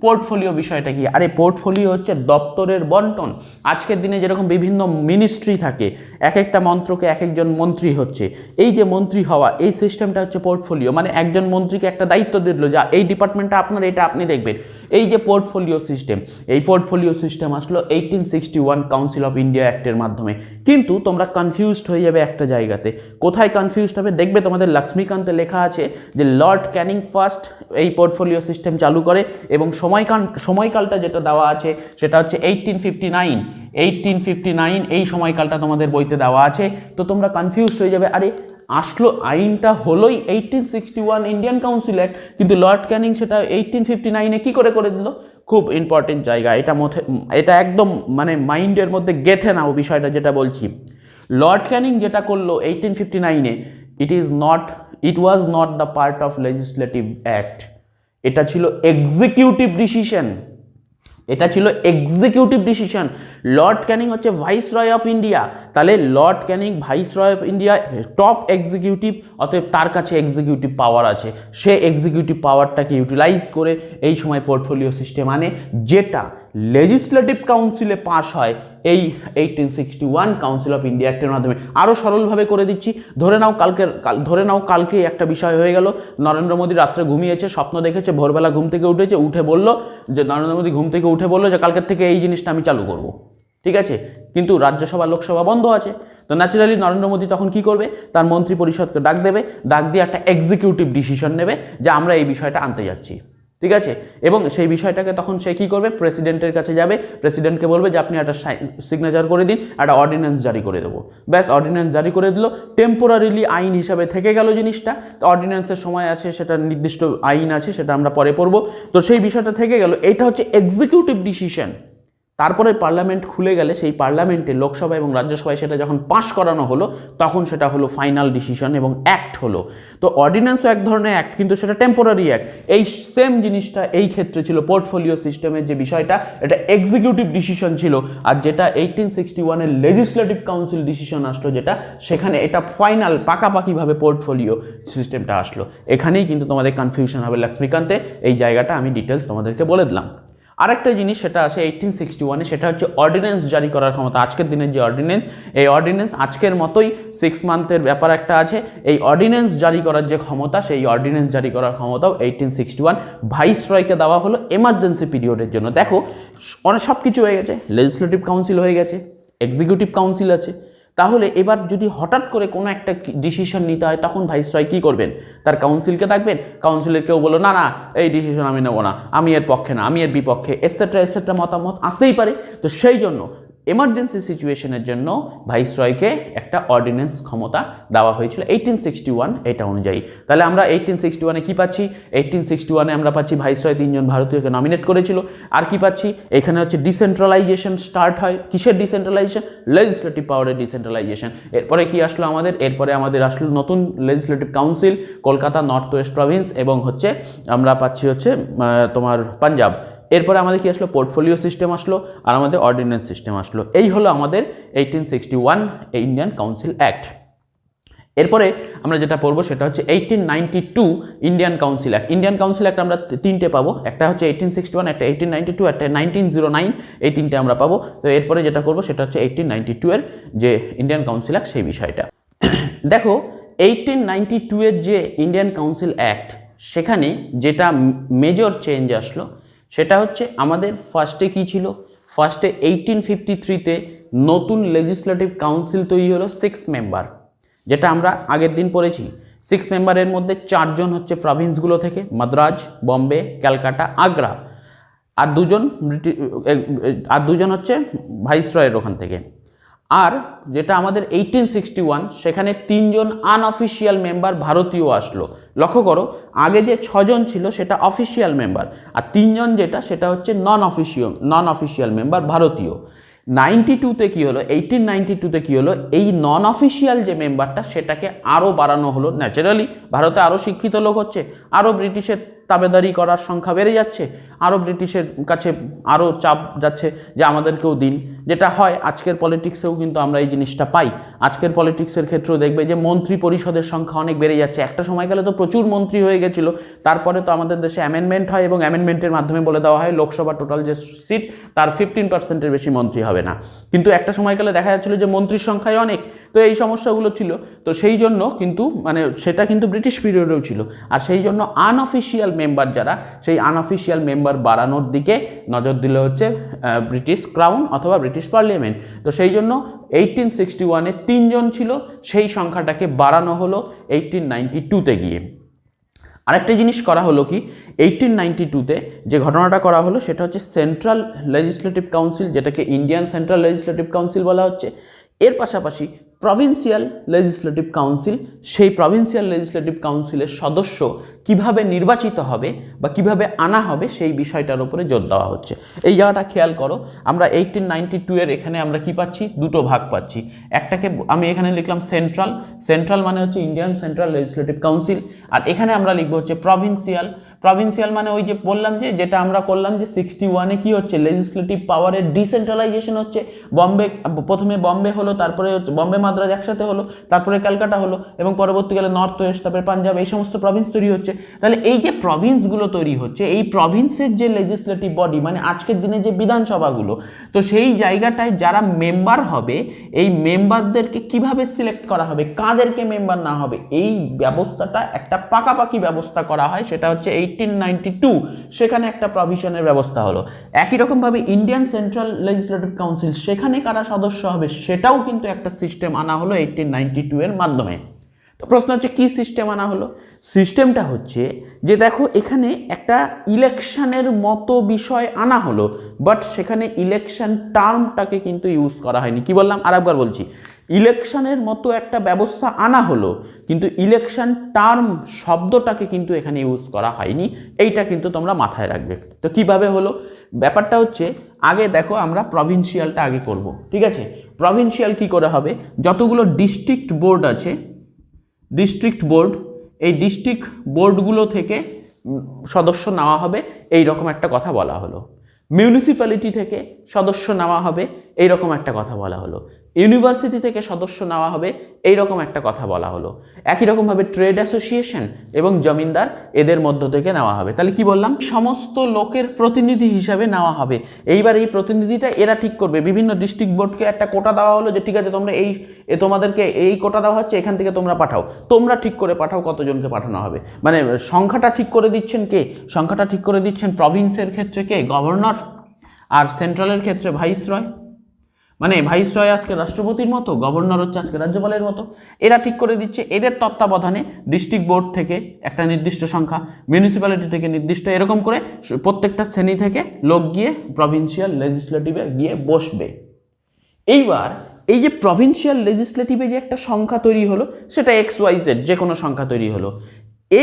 Speaker 1: পোর্টফোলিও বিষয়টা কি? আরে পোর্টফোলিও হচ্ছে দপ্তরের বন্টন। আজকের দিনে যেরকম বিভিন্ন মিনিস্ট্রি থাকে, এক একটা মন্ত্রকে এক একজন মন্ত্রী হচ্ছে, এই যে মন্ত্রী হওয়া, এই সিস্টেমটা হচ্ছে পোর্টফোলিও। মানে একজন মন্ত্রীকে একটা দায়িত্ব দিল, যা এই ডিপার্টমেন্টটা আপনার, এটা আপনি দেখবেন, এই যে পোর্টফোলিও সিস্টেম। এই পোর্টফোলিও সিস্টেম আসলো 1861 কাউন্সিল অফ ইন্ডিয়া অ্যাক্টের মাধ্যমে। কিন্তু তোমরা কনফিউজড হয়ে যাবে একটা জায়গাতে। কোথায় কনফিউজড হবে? দেখবে তোমাদের লক্ষ্মীকান্তে লেখা আছে যে লর্ড ক্যানিং ফার্স্ট এই পোর্টফোলিও সিস্টেম চালু করে, এবং সময়কালটা যেটা দেওয়া আছে সেটা হচ্ছে 1859 এই সময়কালটা তোমাদের বইতে দেওয়া আছে। তো তোমরা কনফিউজড হয়ে যাবে, আরে আসলো আইনটা হলোই 1861 ইন্ডিয়ান কাউন্সিল অ্যাক্ট, কিন্তু লর্ড ক্যানিং সেটা 1859-এ কী করে দিল? খুব ইম্পর্টেন্ট জায়গা এটা, এটা একদম মানে মাইন্ডের মধ্যে গেঁথে নাও বিষয়টা যেটা বলছি। লর্ড ক্যানিং যেটা করলো 1859-এ, it was not the part of legislative act, এটা ছিল এক্সিকিউটিভ ডিসিশন। লর্ড ক্যানিং হচ্ছে ভাইসরয় অফ ইন্ডিয়া, তাহলে Lord Canning viceroy of India, top executive, অতএব তার কাছে এক্সিকিউটিভ পাওয়ার আছে। সে এক্সিকিউটিভ পাওয়ারটাকে ইউটিলাইজ করে এই সময় পোর্টফোলিও সিস্টেম আনে, যেটা লেজিসলেটিভ কাউন্সিলে পাস হয় এই 1861 কাউন্সিল অফ ইন্ডিয়া অ্যাক্টের মাধ্যমে। আরও সরলভাবে করে দিচ্ছি, ধরে নাও কালকে একটা বিষয় হয়ে গেল, নরেন্দ্র মোদী রাত্রে ঘুমিয়েছে, স্বপ্ন দেখেছে, ভোরবেলা ঘুম থেকে উঠে বলল যে, নরেন্দ্র মোদী ঘুম থেকে উঠে বললো যে কালকের থেকে এই জিনিসটা আমি চালু করব, ঠিক আছে, কিন্তু রাজ্যসভা লোকসভা বন্ধ আছে। তো ন্যাচারালি নরেন্দ্র মোদী তখন কি করবে? তার মন্ত্রী পরিষদকে ডাক দিয়ে একটা এক্সিকিউটিভ ডিসিশন নেবে যে আমরা এই বিষয়টা আনতে যাচ্ছি, ঠিক আছে। এবং সেই বিষয়টাকে তখন সে কী করবে, প্রেসিডেন্টের কাছে যাবে, প্রেসিডেন্টকে বলবে যে আপনি একটা সিগনেচার করে দিন, একটা অর্ডিন্যান্স জারি করে দেবো। ব্যাস, অর্ডিন্যান্স জারি করে দিল, টেম্পোরারিলি আইন হিসাবে থেকে গেল জিনিসটা। তো অর্ডিন্যান্সের সময় আছে, সেটা নির্দিষ্ট আইন আছে, সেটা আমরা পরে পড়বো। তো সেই বিষয়টা থেকে গেল, এটা হচ্ছে এক্সিকিউটিভ ডিসিশন। তারপরে পার্লামেন্ট খুলে গেলে সেই পার্লামেন্টে লোকসভা এবং রাজ্যসভায় সেটা যখন পাশ করানো হলো তখন সেটা হলো ফাইনাল ডিসিশন এবং অ্যাক্ট হলো। তো অর্ডিন্যান্সও এক ধরনের অ্যাক্ট, কিন্তু সেটা টেম্পোরারি অ্যাক্ট। এই সেম জিনিসটা এই ক্ষেত্রে ছিল পোর্টফোলিও সিস্টেমের যে বিষয়টা, এটা এক্সিকিউটিভ ডিসিশন ছিল। আর যেটা 1861-এর লেজিসলেটিভ কাউন্সিল ডিসিশন আসলো, যেটা সেখানে এটা ফাইনাল পাকাপাকিভাবে পোর্টফোলিও সিস্টেমটা আসলো। এখানেই কিন্তু তোমাদের কনফিউশন হবে লক্ষ্মীকান্তে, এই জায়গাটা আমি ডিটেলস তোমাদেরকে বলে দিলাম। আরেকটা জিনিস সেটা আছে 1861-এ, সেটা হচ্ছে অর্ডিন্যান্স জারি করার ক্ষমতা। আজকের দিনের যে অর্ডিন্যান্স, এই অর্ডিন্যান্স আজকের মতোই 6 মান্থের ব্যাপার একটা আছে। এই অর্ডিন্যান্স জারি করার যে ক্ষমতা, সেই অর্ডিন্যান্স জারি করার ক্ষমতাও 1861 ভাইসরয়কে দেওয়া হলো এমার্জেন্সি পিরিয়ডের জন্য। দেখো অনেক সব কিছু হয়ে গেছে, লেজিসলেটিভ কাউন্সিল হয়ে গেছে, এক্সিকিউটিভ কাউন্সিল আছে, তাহলে এবার যদি হঠাৎ করে কোনো একটা ডিসিশন নিতে হয় তখন ভাইসরয় কী করবেন, তার কাউন্সিলকে ডাকবেন, কাউন্সিলের কেউ বলো না না এই ডিসিশন আমি নেবো না, আমি এর পক্ষে না, আমি এর বিপক্ষে, এটসেট্রা মতামত আসতেই পারে। তো সেই জন্য এমার্জেন্সি সিচুয়েশনের জন্য ভাইসরয়কে একটা অর্ডিন্যান্স ক্ষমতা দেওয়া হয়েছিল 1861 এটা অনুযায়ী। তাহলে আমরা 1861-এ কী পাচ্ছি, 1861-এ আমরা পাচ্ছি ভাইসরয় 3 জন ভারতীয়কে নমিনেট করেছিল। আর কি পাচ্ছি, এখানে হচ্ছে ডিসেন্ট্রালাইজেশন স্টার্ট হয়। কিসের ডিসেন্ট্রালাইজেশন? লেজিসলেটিভ পাওয়ারের ডিসেন্ট্রালাইজেশন। এরপরে কি আসলো আমাদের, এরপরে আমাদের আসলো নতুন legislative council, Kolkata, north West Province এবং হচ্ছে আমরা পাচ্ছি হচ্ছে তোমার পাঞ্জাব। এরপরে আমাদের কি আসলো, পোর্টফোলিও সিস্টেম আসলো, আর আমাদের অর্ডিন্যান্স সিস্টেম আসলো। এই হলো আমাদের 1861 ইন্ডিয়ান কাউন্সিল অ্যাক্ট। এরপরে আমরা যেটা পড়বো সেটা হচ্ছে 1892 Indian council act. Indian council act আমরা তিনটে পাবো, একটা হচ্ছে 1861, একটা 1892, একটা 1909, এই তিনটে আমরা পাবো। তো এরপরে যেটা করবো সেটা হচ্ছে 1892-এর যে ইন্ডিয়ান কাউন্সিল অ্যাক্ট সেই বিষয়টা। দেখো 1892-এর যে ইন্ডিয়ান কাউন্সিল অ্যাক্ট, সেখানে যেটা মেজর চেঞ্জ আসলো সেটা হচ্ছে আমাদের ফার্স্টে কি ছিল, ফার্স্টে 1853-তে নতুন লেজিসলেটিভ কাউন্সিল তৈরি হলো 6 মেম্বার, যেটা আমরা আগের দিন পড়েছি। 6 মেম্বারের মধ্যে 4 জন হচ্ছে প্রভিন্সগুলো থেকে, মাদ্রাজ, বম্বে, ক্যালকাটা, আগ্রা, আর দুজন হচ্ছে ভাইসরয়ের ওখান থেকে। আর যেটা আমাদের 1861 সেখানে 3 জন আনঅফিসিয়াল মেম্বার ভারতীয় আসলো। লক্ষ্য করো, আগে যে 6 জন ছিল সেটা অফিসিয়াল মেম্বার, আর 3 জন যেটা সেটা হচ্ছে নন অফিসিয়াল মেম্বার ভারতীয়। 92-তে কী হলো, 1892-তে কী হলো, এই নন অফিসিয়াল যে মেম্বারটা সেটাকে আরও বাড়ানো হলো। ন্যাচারালি ভারতে আরও শিক্ষিত লোক হচ্ছে, আরও ব্রিটিশের তাবেদারি করার সংখ্যা বেড়ে যাচ্ছে, আরও ব্রিটিশের কাছে আরও চাপ যাচ্ছে যে আমাদেরকেও দিন। যেটা হয় আজকের পলিটিক্সেও কিন্তু আমরা এই জিনিসটা পাই। আজকের পলিটিক্সের ক্ষেত্রেও দেখবে যে মন্ত্রী পরিষদের সংখ্যা অনেক বেড়ে যাচ্ছে। একটা সময় গেলে তো প্রচুর মন্ত্রী হয়ে গেছিলো, তারপরে তো আমাদের দেশে অ্যামেন্ডমেন্ট হয় এবং অ্যামেন্ডমেন্টের মাধ্যমে বলে দেওয়া হয় লোকসভা টোটাল যে সিট তার 15%-এর বেশি মন্ত্রী হবে না। কিন্তু একটা সময় গেলে দেখা যাচ্ছিলো যে মন্ত্রীর সংখ্যাই অনেক, তো এই সমস্যাগুলো ছিল। তো সেই জন্য কিন্তু মানে সেটা কিন্তু ব্রিটিশ পিরিয়ডেও ছিল। আর সেই জন্য আনঅফিসিয়াল মেম্বার যারা, সেই আনঅফিসিয়াল মেম্বার বাড়ানোর দিকে নজর দিলে হচ্ছে ব্রিটিশ ক্রাউন অথবা ব্রিটিশ পার্লামেন্ট। তো সেই জন্য 1861-এ 3 জন ছিল, সেই সংখ্যাটাকে বাড়ানো হলো 1892-তে গিয়ে। আরেকটা জিনিস করা হলো কি, 1892-তে যে ঘটনাটা করা হলো সেটা হচ্ছে সেন্ট্রাল লেজিসলেটিভ কাউন্সিল, যেটাকে ইন্ডিয়ান সেন্ট্রাল লেজিসলেটিভ কাউন্সিল বলা হচ্ছে। এর পাশাপাশি প্রভিন্সিয়াল লেজিসলেটিভ কাউন্সিল, সেই প্রভিন্সিয়াল লেজিসলেটিভ কাউন্সিলের সদস্য কিভাবে নির্বাচিত হবে বা কিভাবে আনা হবে সেই বিষয়টার উপরে জোর দেওয়া হচ্ছে। এই জায়গাটা খেয়াল করো, আমরা 1892-এর এখানে আমরা কি পাচ্ছি, দুটো ভাগ পাচ্ছি। একটাকে আমি এখানে লিখলাম সেন্ট্রাল মানে হচ্ছে ইন্ডিয়ান সেন্ট্রাল লেজিসলেটিভ কাউন্সিল, আর এখানে আমরা লিখবো হচ্ছে প্রভিন্সিয়াল মানে ওই যে বললাম যে যেটা আমরা করলাম যে 61-এ কি হচ্ছে, লেজিসলেটিভ পাওয়ারের ডিসেন্ট্রালাইজেশন হচ্ছে। প্রথমে বম্বে হলো, তারপরে বম্বে মাদ্রাজ একসাথে হলো, তারপরে ক্যালকাটা হলো, এবং পরবর্তীকালে নর্থ ওয়েস্ট, তারপরে পাঞ্জাব, এই সমস্ত প্রভিন্স তৈরি হচ্ছে। তাহলে এই যে প্রভিন্সগুলো তৈরি হচ্ছে, এই প্রভিন্সের যে লেজিসলেটিভ বডি মানে আজকের দিনে যে বিধানসভাগুলো, তো সেই জায়গাটায় যারা মেম্বার হবে, এই মেম্বারদেরকে কিভাবে সিলেক্ট করা হবে, কাদেরকে মেম্বার না হবে, এই ব্যবস্থাটা একটা পাকাপাকি ব্যবস্থা করা হয়। সেটা হচ্ছে 1892 সেখানে একটা প্রভিশনের ব্যবস্থা হলো। একই রকমভাবে ইন্ডিয়ান সেন্ট্রাল লেজিসলেটিভ কাউন্সিল, সেখানে কারা সদস্য হবে সেটাও কিন্তু একটা সিস্টেম আনা হলো 1892-এর মাধ্যমে। তো প্রশ্ন হচ্ছে কি সিস্টেম আনা হলো? সিস্টেমটা হচ্ছে যে দেখো এখানে একটা ইলেকশনের মতো বিষয় আনা হলো, বাট সেখানে ইলেকশন টার্মটাকে কিন্তু ইউজ করা হয়নি। কি বললাম? আরেকবার বলছি, ইলেকশনের মতো একটা ব্যবস্থা আনা হলো, কিন্তু ইলেকশন টার্ম শব্দটাকে কিন্তু এখানে ইউজ করা হয়নি। এইটা কিন্তু তোমরা মাথায় রাখবে। তো কিভাবে হলো ব্যাপারটা হচ্ছে, আগে দেখো আমরা প্রভিন্সিয়ালটা আগে করব, ঠিক আছে? প্রভিন্সিয়াল কি করে হবে? যতগুলো ডিস্ট্রিক্ট বোর্ড আছে, ডিস্ট্রিক্ট বোর্ড, এই ডিস্ট্রিক্ট বোর্ডগুলো থেকে সদস্য নেওয়া হবে, এই রকম একটা কথা বলা হলো। মিউনিসিপ্যালিটি থেকে সদস্য নেওয়া হবে, এই রকম একটা কথা বলা হলো। ইউনিভার্সিটি থেকে সদস্য নেওয়া হবে, এই রকম একটা কথা বলা হলো। একই রকমভাবে ট্রেড অ্যাসোসিয়েশন এবং জমিদার এদের মধ্য থেকে নেওয়া হবে। তাহলে কি বললাম? সমস্ত লোকের প্রতিনিধি হিসাবে নেওয়া হবে। এইবার এই প্রতিনিধিটা এরা ঠিক করবে। বিভিন্ন ডিস্ট্রিক্ট বোর্ডকে একটা কোটা দেওয়া হলো যে ঠিক আছে তোমরা তোমাদেরকে এই কোটা দেওয়া হচ্ছে, এখান থেকে তোমরা পাঠাও, তোমরা ঠিক করে পাঠাও কতজনকে পাঠানো হবে। মানে সংখ্যাটা ঠিক করে দিচ্ছেন কে? সংখ্যাটা ঠিক করে দিচ্ছেন প্রভিন্সের ক্ষেত্রে কে? গভর্নর, আর সেন্ট্রালের ক্ষেত্রে ভাইসরয়। মানে ভাইসরয় আজকে রাষ্ট্রপতির মতো, গভর্নর হচ্ছে আজকে রাজ্যপালের মতো। এরা ঠিক করে দিচ্ছে। এদের তত্ত্বাবধানে ডিস্ট্রিক্ট বোর্ড থেকে একটা নির্দিষ্ট সংখ্যা, মিউনিসিপ্যালিটি থেকে নির্দিষ্ট, এরকম করে প্রত্যেকটা শ্রেণী থেকে লোক গিয়ে প্রভিন্সিয়াল লেজিসলেটিভে গিয়ে বসবে। এইবার এই যে প্রভিন্সিয়াল লেজিসলেটিভে যে একটা সংখ্যা তৈরি হলো, সেটা XYZ যে কোনো সংখ্যা তৈরি হলো।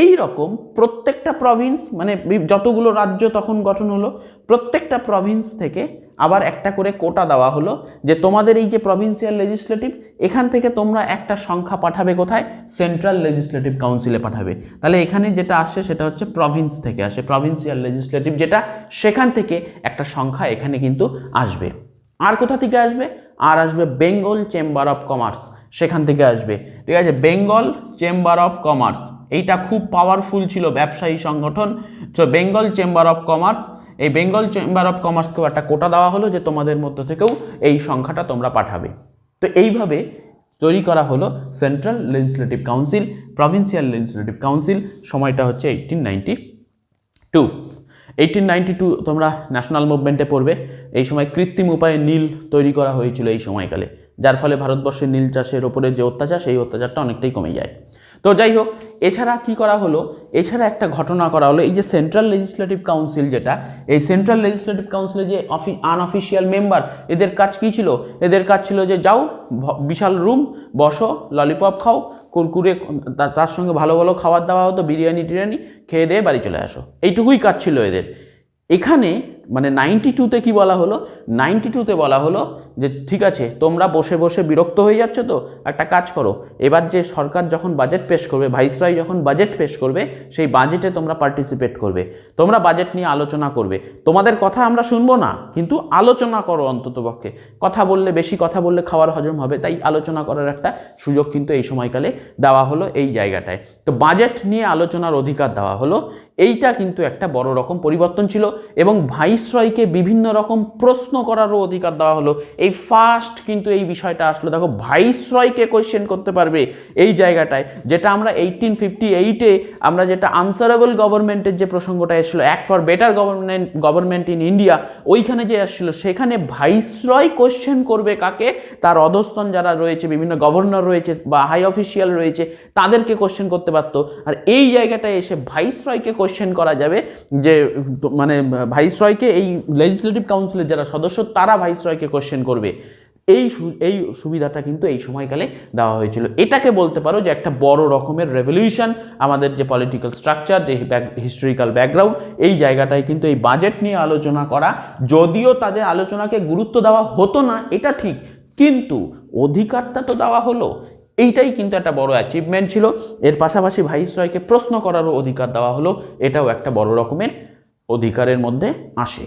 Speaker 1: এই রকম প্রত্যেকটা প্রভিন্স, মানে যতগুলো রাজ্য তখন গঠন হলো, প্রত্যেকটা প্রভিন্স থেকে আবার একটা করে কোটা দেওয়া হলো যে তোমাদের এই যে প্রভিন্সিয়াল লেজিসলেটিভ, এখান থেকে তোমরা একটা সংখ্যা পাঠাবে কোথায়? সেন্ট্রাল লেজিসলেটিভ কাউন্সিলে পাঠাবে। তাহলে এখানে যেটা আসছে সেটা হচ্ছে প্রভিন্স থেকে আসে, প্রভিন্সিয়াল লেজিসলেটিভ যেটা, সেখান থেকে একটা সংখ্যা এখানে কিন্তু আসবে। আর কোথা থেকে আসবে? আর আসবে বেঙ্গল চেম্বার অফ কমার্স, সেখান থেকে আসবে, ঠিক আছে? বেঙ্গল চেম্বার অফ কমার্স, এইটা খুব পাওয়ারফুল ছিল ব্যবসায়ী সংগঠন। তো বেঙ্গল চেম্বার অফ কমার্স, এই বেঙ্গল চেম্বার অফ কমার্সকেও একটা কোটা দেওয়া হলো যে তোমাদের মধ্য থেকেও এই সংখ্যাটা তোমরা পাঠাবে। তো এইভাবে তৈরি করা হলো central legislative council, provincial legislative council. সময়টা হচ্ছে 1892। 1892 তোমরা ন্যাশনাল মুভমেন্টে পড়বে। এই সময় কৃত্রিম উপায়ে নীল তৈরি করা হয়েছিল এই সময়কালে, যার ফলে ভারতবর্ষের নীল চাষের ওপরে যে অত্যাচার, সেই অত্যাচারটা অনেকটাই কমে যায়। তো যাই হোক, এছাড়া কি করা হলো? এছাড়া একটা ঘটনা করা হলো, এই যে সেন্ট্রাল লেজিসলেটিভ কাউন্সিল যেটা, এই সেন্ট্রাল লেজিসলেটিভ কাউন্সিলে যে আনঅফিসিয়াল মেম্বার, এদের কাজ কী ছিল? এদের কাজ ছিল যে যাও বিশাল রুম, বসো, ললিপপ খাও, কুরকুরে, তার সঙ্গে ভালো ভালো খাবার দাওয়া হতো, বিরিয়ানি টিরিয়ানি খেয়ে দিয়ে বাড়ি চলে আসো, এইটুকুই কাজ ছিল এদের। এখানে মানে 92তে কি বলা হলো? 92তে বলা হলো যে ঠিক আছে তোমরা বসে বসে বিরক্ত হয়ে যাচ্ছ, তো একটা কাজ করো, এবার যে সরকার যখন বাজেট পেশ করবে, ভাইসরয় যখন বাজেট পেশ করবে, সেই বাজেটে তোমরা পার্টিসিপেট করবে, তোমরা বাজেট নিয়ে আলোচনা করবে। তোমাদের কথা আমরা শুনবো না, কিন্তু আলোচনা করো অন্ততপক্ষে। কথা বললে, বেশি কথা বললে খাওয়ার হজম হবে, তাই আলোচনা করার একটা সুযোগ কিন্তু এই সময়কালে দেওয়া হলো এই জায়গাটায়। তো বাজেট নিয়ে আলোচনার অধিকার দেওয়া হলো, এইটা কিন্তু একটা বড় রকম পরিবর্তন ছিল। এবং ভাইসরয়কে বিভিন্ন রকম প্রশ্ন করারও অধিকার দেওয়া হলো। এই ফার্স্ট কিন্তু এই বিষয়টা আসলো, দেখো ভাইসরয়কে কোয়েশ্চেন করতে পারবে এই জায়গাটায়, যেটা আমরা 1858-এ আমরা যেটা আনসারেবল গভর্নমেন্টের যে প্রসঙ্গটা এসেছিল, act for better government in India, ওইখানে যে আসছিল, সেখানে ভাইসরয় কোয়েশ্চেন করবে কাকে? তার অধস্তন যারা রয়েছে, বিভিন্ন গভর্নর রয়েছে বা হাই অফিসিয়াল রয়েছে, তাদেরকে কোয়েশ্চেন করতে পারতো। আর এই জায়গাটায় এসে ভাইসরয়কে কোয়েশ্চেন করা যাবে যে মানে ভাইসরয়কে, এই লেজিসলেটিভ কাউন্সিলের যারা সদস্য, তারা ভাইসরয়কে কোয়েশ্চেন করবে। এই সুবিধাটা কিন্তু এই সময়কালে দেওয়া হয়েছিল। এটাকে বলতে পারো যে একটা বড় রকমের রেভলিউশন। আমাদের যে পলিটিক্যাল স্ট্রাকচার, যে হিস্টোরিক্যাল ব্যাকগ্রাউন্ড, এই জায়গাটায় কিন্তু এই বাজেট নিয়ে আলোচনা করা, যদিও তাদের আলোচনাকে গুরুত্ব দেওয়া হতো না এটা ঠিক, কিন্তু অধিকারটা তো দেওয়া হলো। এইটাই কিন্তু একটা বড় অ্যাচিভমেন্ট ছিল। এর পাশাপাশি ভাইসরয়কে প্রশ্ন করারও অধিকার দেওয়া হলো, এটাও একটা বড় রকমের অধিকারের মধ্যে আসে।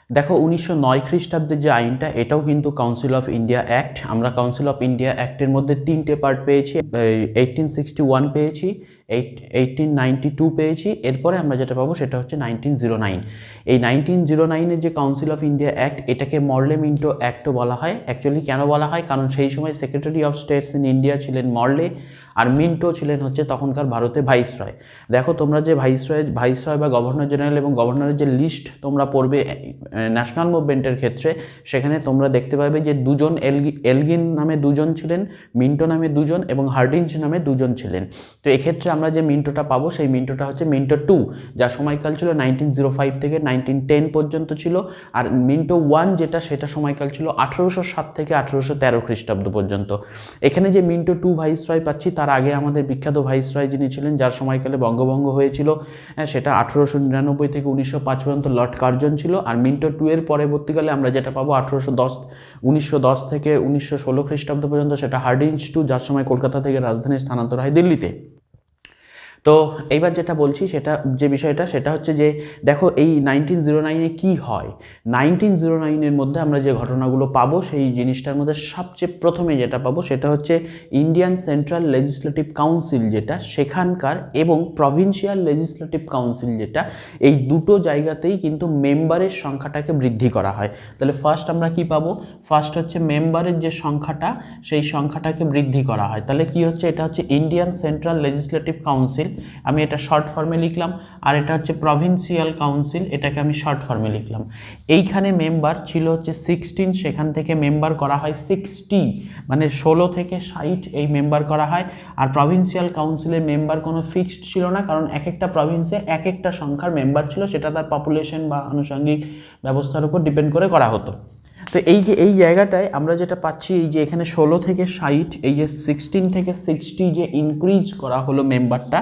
Speaker 1: দেখো 1909 খ্রিস্টাব্দের যে আইনটা, এটাও কিন্তু কাউন্সিল অফ ইন্ডিয়া অ্যাক্ট। আমরা কাউন্সিল অফ ইন্ডিয়া অ্যাক্টের মধ্যে 3টে পার্ট পেয়েছি, 1861 পেয়েছি, 1892 পেয়েছি। এরপরে আমরা যেটা পাবো সেটা হচ্ছে 1909। এই 1909-এর যে কাউন্সিল অফ ইন্ডিয়া অ্যাক্ট, এটাকে মর্লে মিন্টো অ্যাক্টও বলা হয়। অ্যাকচুয়ালি কেন বলা হয়, কারণ সেই সময় secretary of states in India ছিলেন মর্লে, আর মিন্টো ছিলেন হচ্ছে তখনকার ভারতে ভাইসরয়। দেখো তোমরা যে ভাইসরয় বা গভর্নর জেনারেল এবং গভর্নরের যে লিস্ট তোমরা পড়বে ন্যাশনাল মুভমেন্টের ক্ষেত্রে, সেখানে তোমরা দেখতে পাবে যে দুজন এলগিন নামে দুজন ছিলেন, মিন্টো নামে দুজন এবং হার্ডিঞ্জ নামে দুজন ছিলেন। তো এক্ষেত্রে আমরা যে মিন্টোটা পাবো সেই মিন্টোটা হচ্ছে মিন্টো 2, যার সময়কাল ছিল 1905 থেকে 1910 পর্যন্ত ছিল। আর মিন্টো 1 যেটা, সেটা সময়কাল ছিল 1807 থেকে 1813 খ্রিস্টাব্দ পর্যন্ত। এখানে যে মিন্টো 2 ভাইসরয় পাচ্ছি, তার আগে আমাদের বিখ্যাত ভাইসরয় যিনি ছিলেন, যার সময়কালে বঙ্গভঙ্গ হয়েছিল, সেটা 1899 থেকে 1905 পর্যন্ত লর্ড কার্জন ছিল। আর মিন্টো 2 এর পরবর্তীকালে আমরা যেটা পাবো 1910 থেকে 1916 খ্রিস্টাব্দ পর্যন্ত, সেটা হার্ডিঞ্জ 2, যার সময় কলকাতা থেকে রাজধানী স্থানান্তর হয় দিল্লিতে। তো এইবার যেটা বলছি সেটা যে বিষয়টা, সেটা হচ্ছে যে দেখো এই 1909-এ কী হয়। 1909-এর মধ্যে আমরা যে ঘটনাগুলো পাবো, সেই জিনিসটার মধ্যে সবচেয়ে প্রথমে যেটা পাবো সেটা হচ্ছে ইন্ডিয়ান সেন্ট্রাল লেজিসলেটিভ কাউন্সিল যেটা, সেখানকার এবং প্রভিন্সিয়াল লেজিসলেটিভ কাউন্সিল যেটা, এই দুটো জায়গাতেই কিন্তু মেম্বারের সংখ্যাটাকে বৃদ্ধি করা হয়। তাহলে ফার্স্ট আমরা কি পাবো, ফার্স্ট হচ্ছে মেম্বারের যে সংখ্যাটা, সেই সংখ্যাটাকে বৃদ্ধি করা হয়। তাহলে কি হচ্ছে, এটা হচ্ছে ইন্ডিয়ান সেন্ট্রাল লেজিসলেটিভ কাউন্সিল, আমি এটা শর্ট ফর্মে লিখলাম। আর এটা হচ্ছে প্রভিন্সিয়াল কাউন্সিল, এটাকে আমি শর্ট ফর্মে লিখলাম। এইখানে মেম্বার ছিল হচ্ছে 16, সেখান থেকে মেম্বার করা হয় 60, মানে 16 থেকে 60 এই মেম্বার করা হয়। আর প্রভিন্সিয়াল কাউন্সিলের মেম্বার কোনো ফিক্সড ছিল না, কারণ এক একটা প্রভিন্সে এক একটা সংখ্যার মেম্বার ছিল, সেটা তার পপুলেশন বা আনুষঙ্গিক ব্যবস্থার উপর ডিপেন্ড করে করা হতো। তো এই জায়গাটায় আমরা যেটা পাচ্ছি, এই যে এখানে 16 থেকে 60, এই যে 16 থেকে 60 যে ইনক্রিজ করা হলো মেম্বারটা,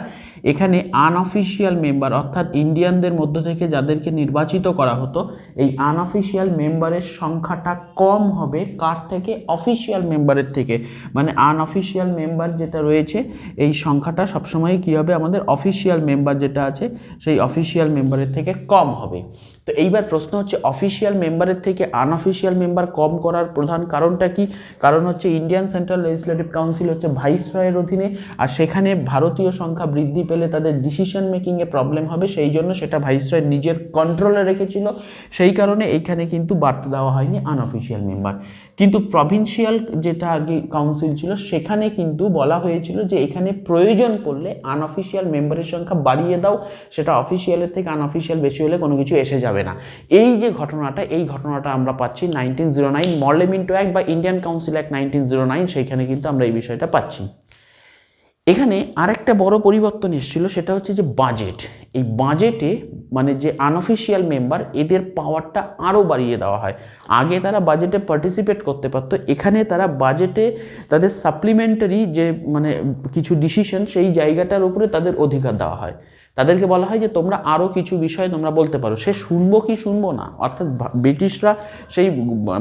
Speaker 1: এখানে আনঅফিসিয়াল মেম্বার অর্থাৎ ইন্ডিয়ানদের মধ্য থেকে যাদেরকে নির্বাচিত করা হতো, এই আনঅফিসিয়াল মেম্বারের সংখ্যাটা কম হবে কার থেকে, অফিসিয়াল মেম্বারের থেকে। মানে আনঅফিসিয়াল মেম্বার যেটা রয়েছে, এই সংখ্যাটা সবসময় কী হবে, আমাদের অফিসিয়াল মেম্বার যেটা আছে সেই অফিসিয়াল মেম্বারের থেকে কম হবে। তো এইবার প্রশ্ন হচ্ছে, অফিসিয়াল মেম্বারের থেকে আনঅফিসিয়াল মেম্বার কম করার প্রধান কারণটা কি? কারণ হচ্ছে ইন্ডিয়ান সেন্ট্রাল লেজিসলেটিভ কাউন্সিল হচ্ছে ভাইসরয়ের অধীনে, আর সেখানে ভারতীয় সংখ্যা বৃদ্ধি পেলে তাদের ডিসিশন মেকিংয়ে প্রবলেম হবে, সেই জন্য সেটা ভাইসরয় নিজের কন্ট্রোলে রেখেছিল। সেই কারণে এইখানে কিন্তু বাড়তে দেওয়া হয়নি আনঅফিসিয়াল মেম্বার। কিন্তু প্রভিন্সিয়াল যেটা আগে কাউন্সিল ছিল, সেখানে কিন্তু বলা হয়েছিল যে এখানে প্রয়োজন পড়লে আনঅফিসিয়াল মেম্বারের সংখ্যা বাড়িয়ে দাও, সেটা অফিসিয়ালের থেকে আনঅফিসিয়াল বেশি হলে কোনো কিছু এসে যাবে না। এই যে ঘটনাটা, এই ঘটনাটা আমরা পাচ্ছি 1909 মর্লে মিন্টো অ্যাক্ট বা ইন্ডিয়ান কাউন্সিল অ্যাক্ট 1909, সেইখানে কিন্তু আমরা এই বিষয়টা পাচ্ছি। এখানে আরেকটা বড় পরিবর্তন এসেছিল, সেটা হচ্ছে যে বাজেট। এই বাজেটে মানে যে আনঅফিসিয়াল মেম্বার, এদের পাওয়ারটা আরও বাড়িয়ে দেওয়া হয়। আগে তারা বাজেটে পার্টিসিপেট করতে পারতো, এখানে তারা বাজেটে তাদের সাপ্লিমেন্টারি যে মানে কিছু ডিসিশন, সেই জায়গাটার উপরে তাদের অধিকার দেওয়া হয়। তাদেরকে বলা হয় যে তোমরা আরও কিছু বিষয় তোমরা বলতে পারো। সে শুনবো কি শুনবো না, অর্থাৎ ব্রিটিশরা সেই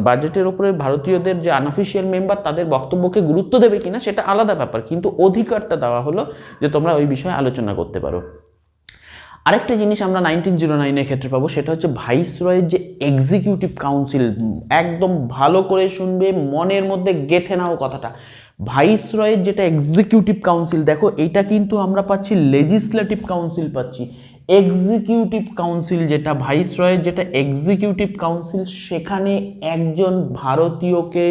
Speaker 1: বাজেটের উপরে ভারতীয়দের যে আনঅফিসিয়াল মেম্বার, তাদের বক্তব্যকে গুরুত্ব দেবে কিনা সেটা আলাদা ব্যাপার, কিন্তু অধিকারটা দেওয়া হলো যে তোমরা ওই বিষয়ে আলোচনা করতে পারো। আরেকটা জিনিস আমরা 1909-এর ক্ষেত্রে পাবো, সেটা হচ্ছে ভাইসরয়ের যে এক্সিকিউটিভ কাউন্সিল। একদম ভালো করে শুনবে, মনের মধ্যে গেঁথে নাও কথাটা। ভাইসরয়ের যেটা এক্সিকিউটিভ কাউন্সিল, দেখো এইটা কিন্তু আমরা পাচ্ছি লেজিসলেটিভ কাউন্সিল পাচ্ছি। এক্সিকিউটিভ কাউন্সিল যেটা ভাইসরয়ের যেটা এক্সিকিউটিভ কাউন্সিল, সেখানে একজন ভারতীয়কে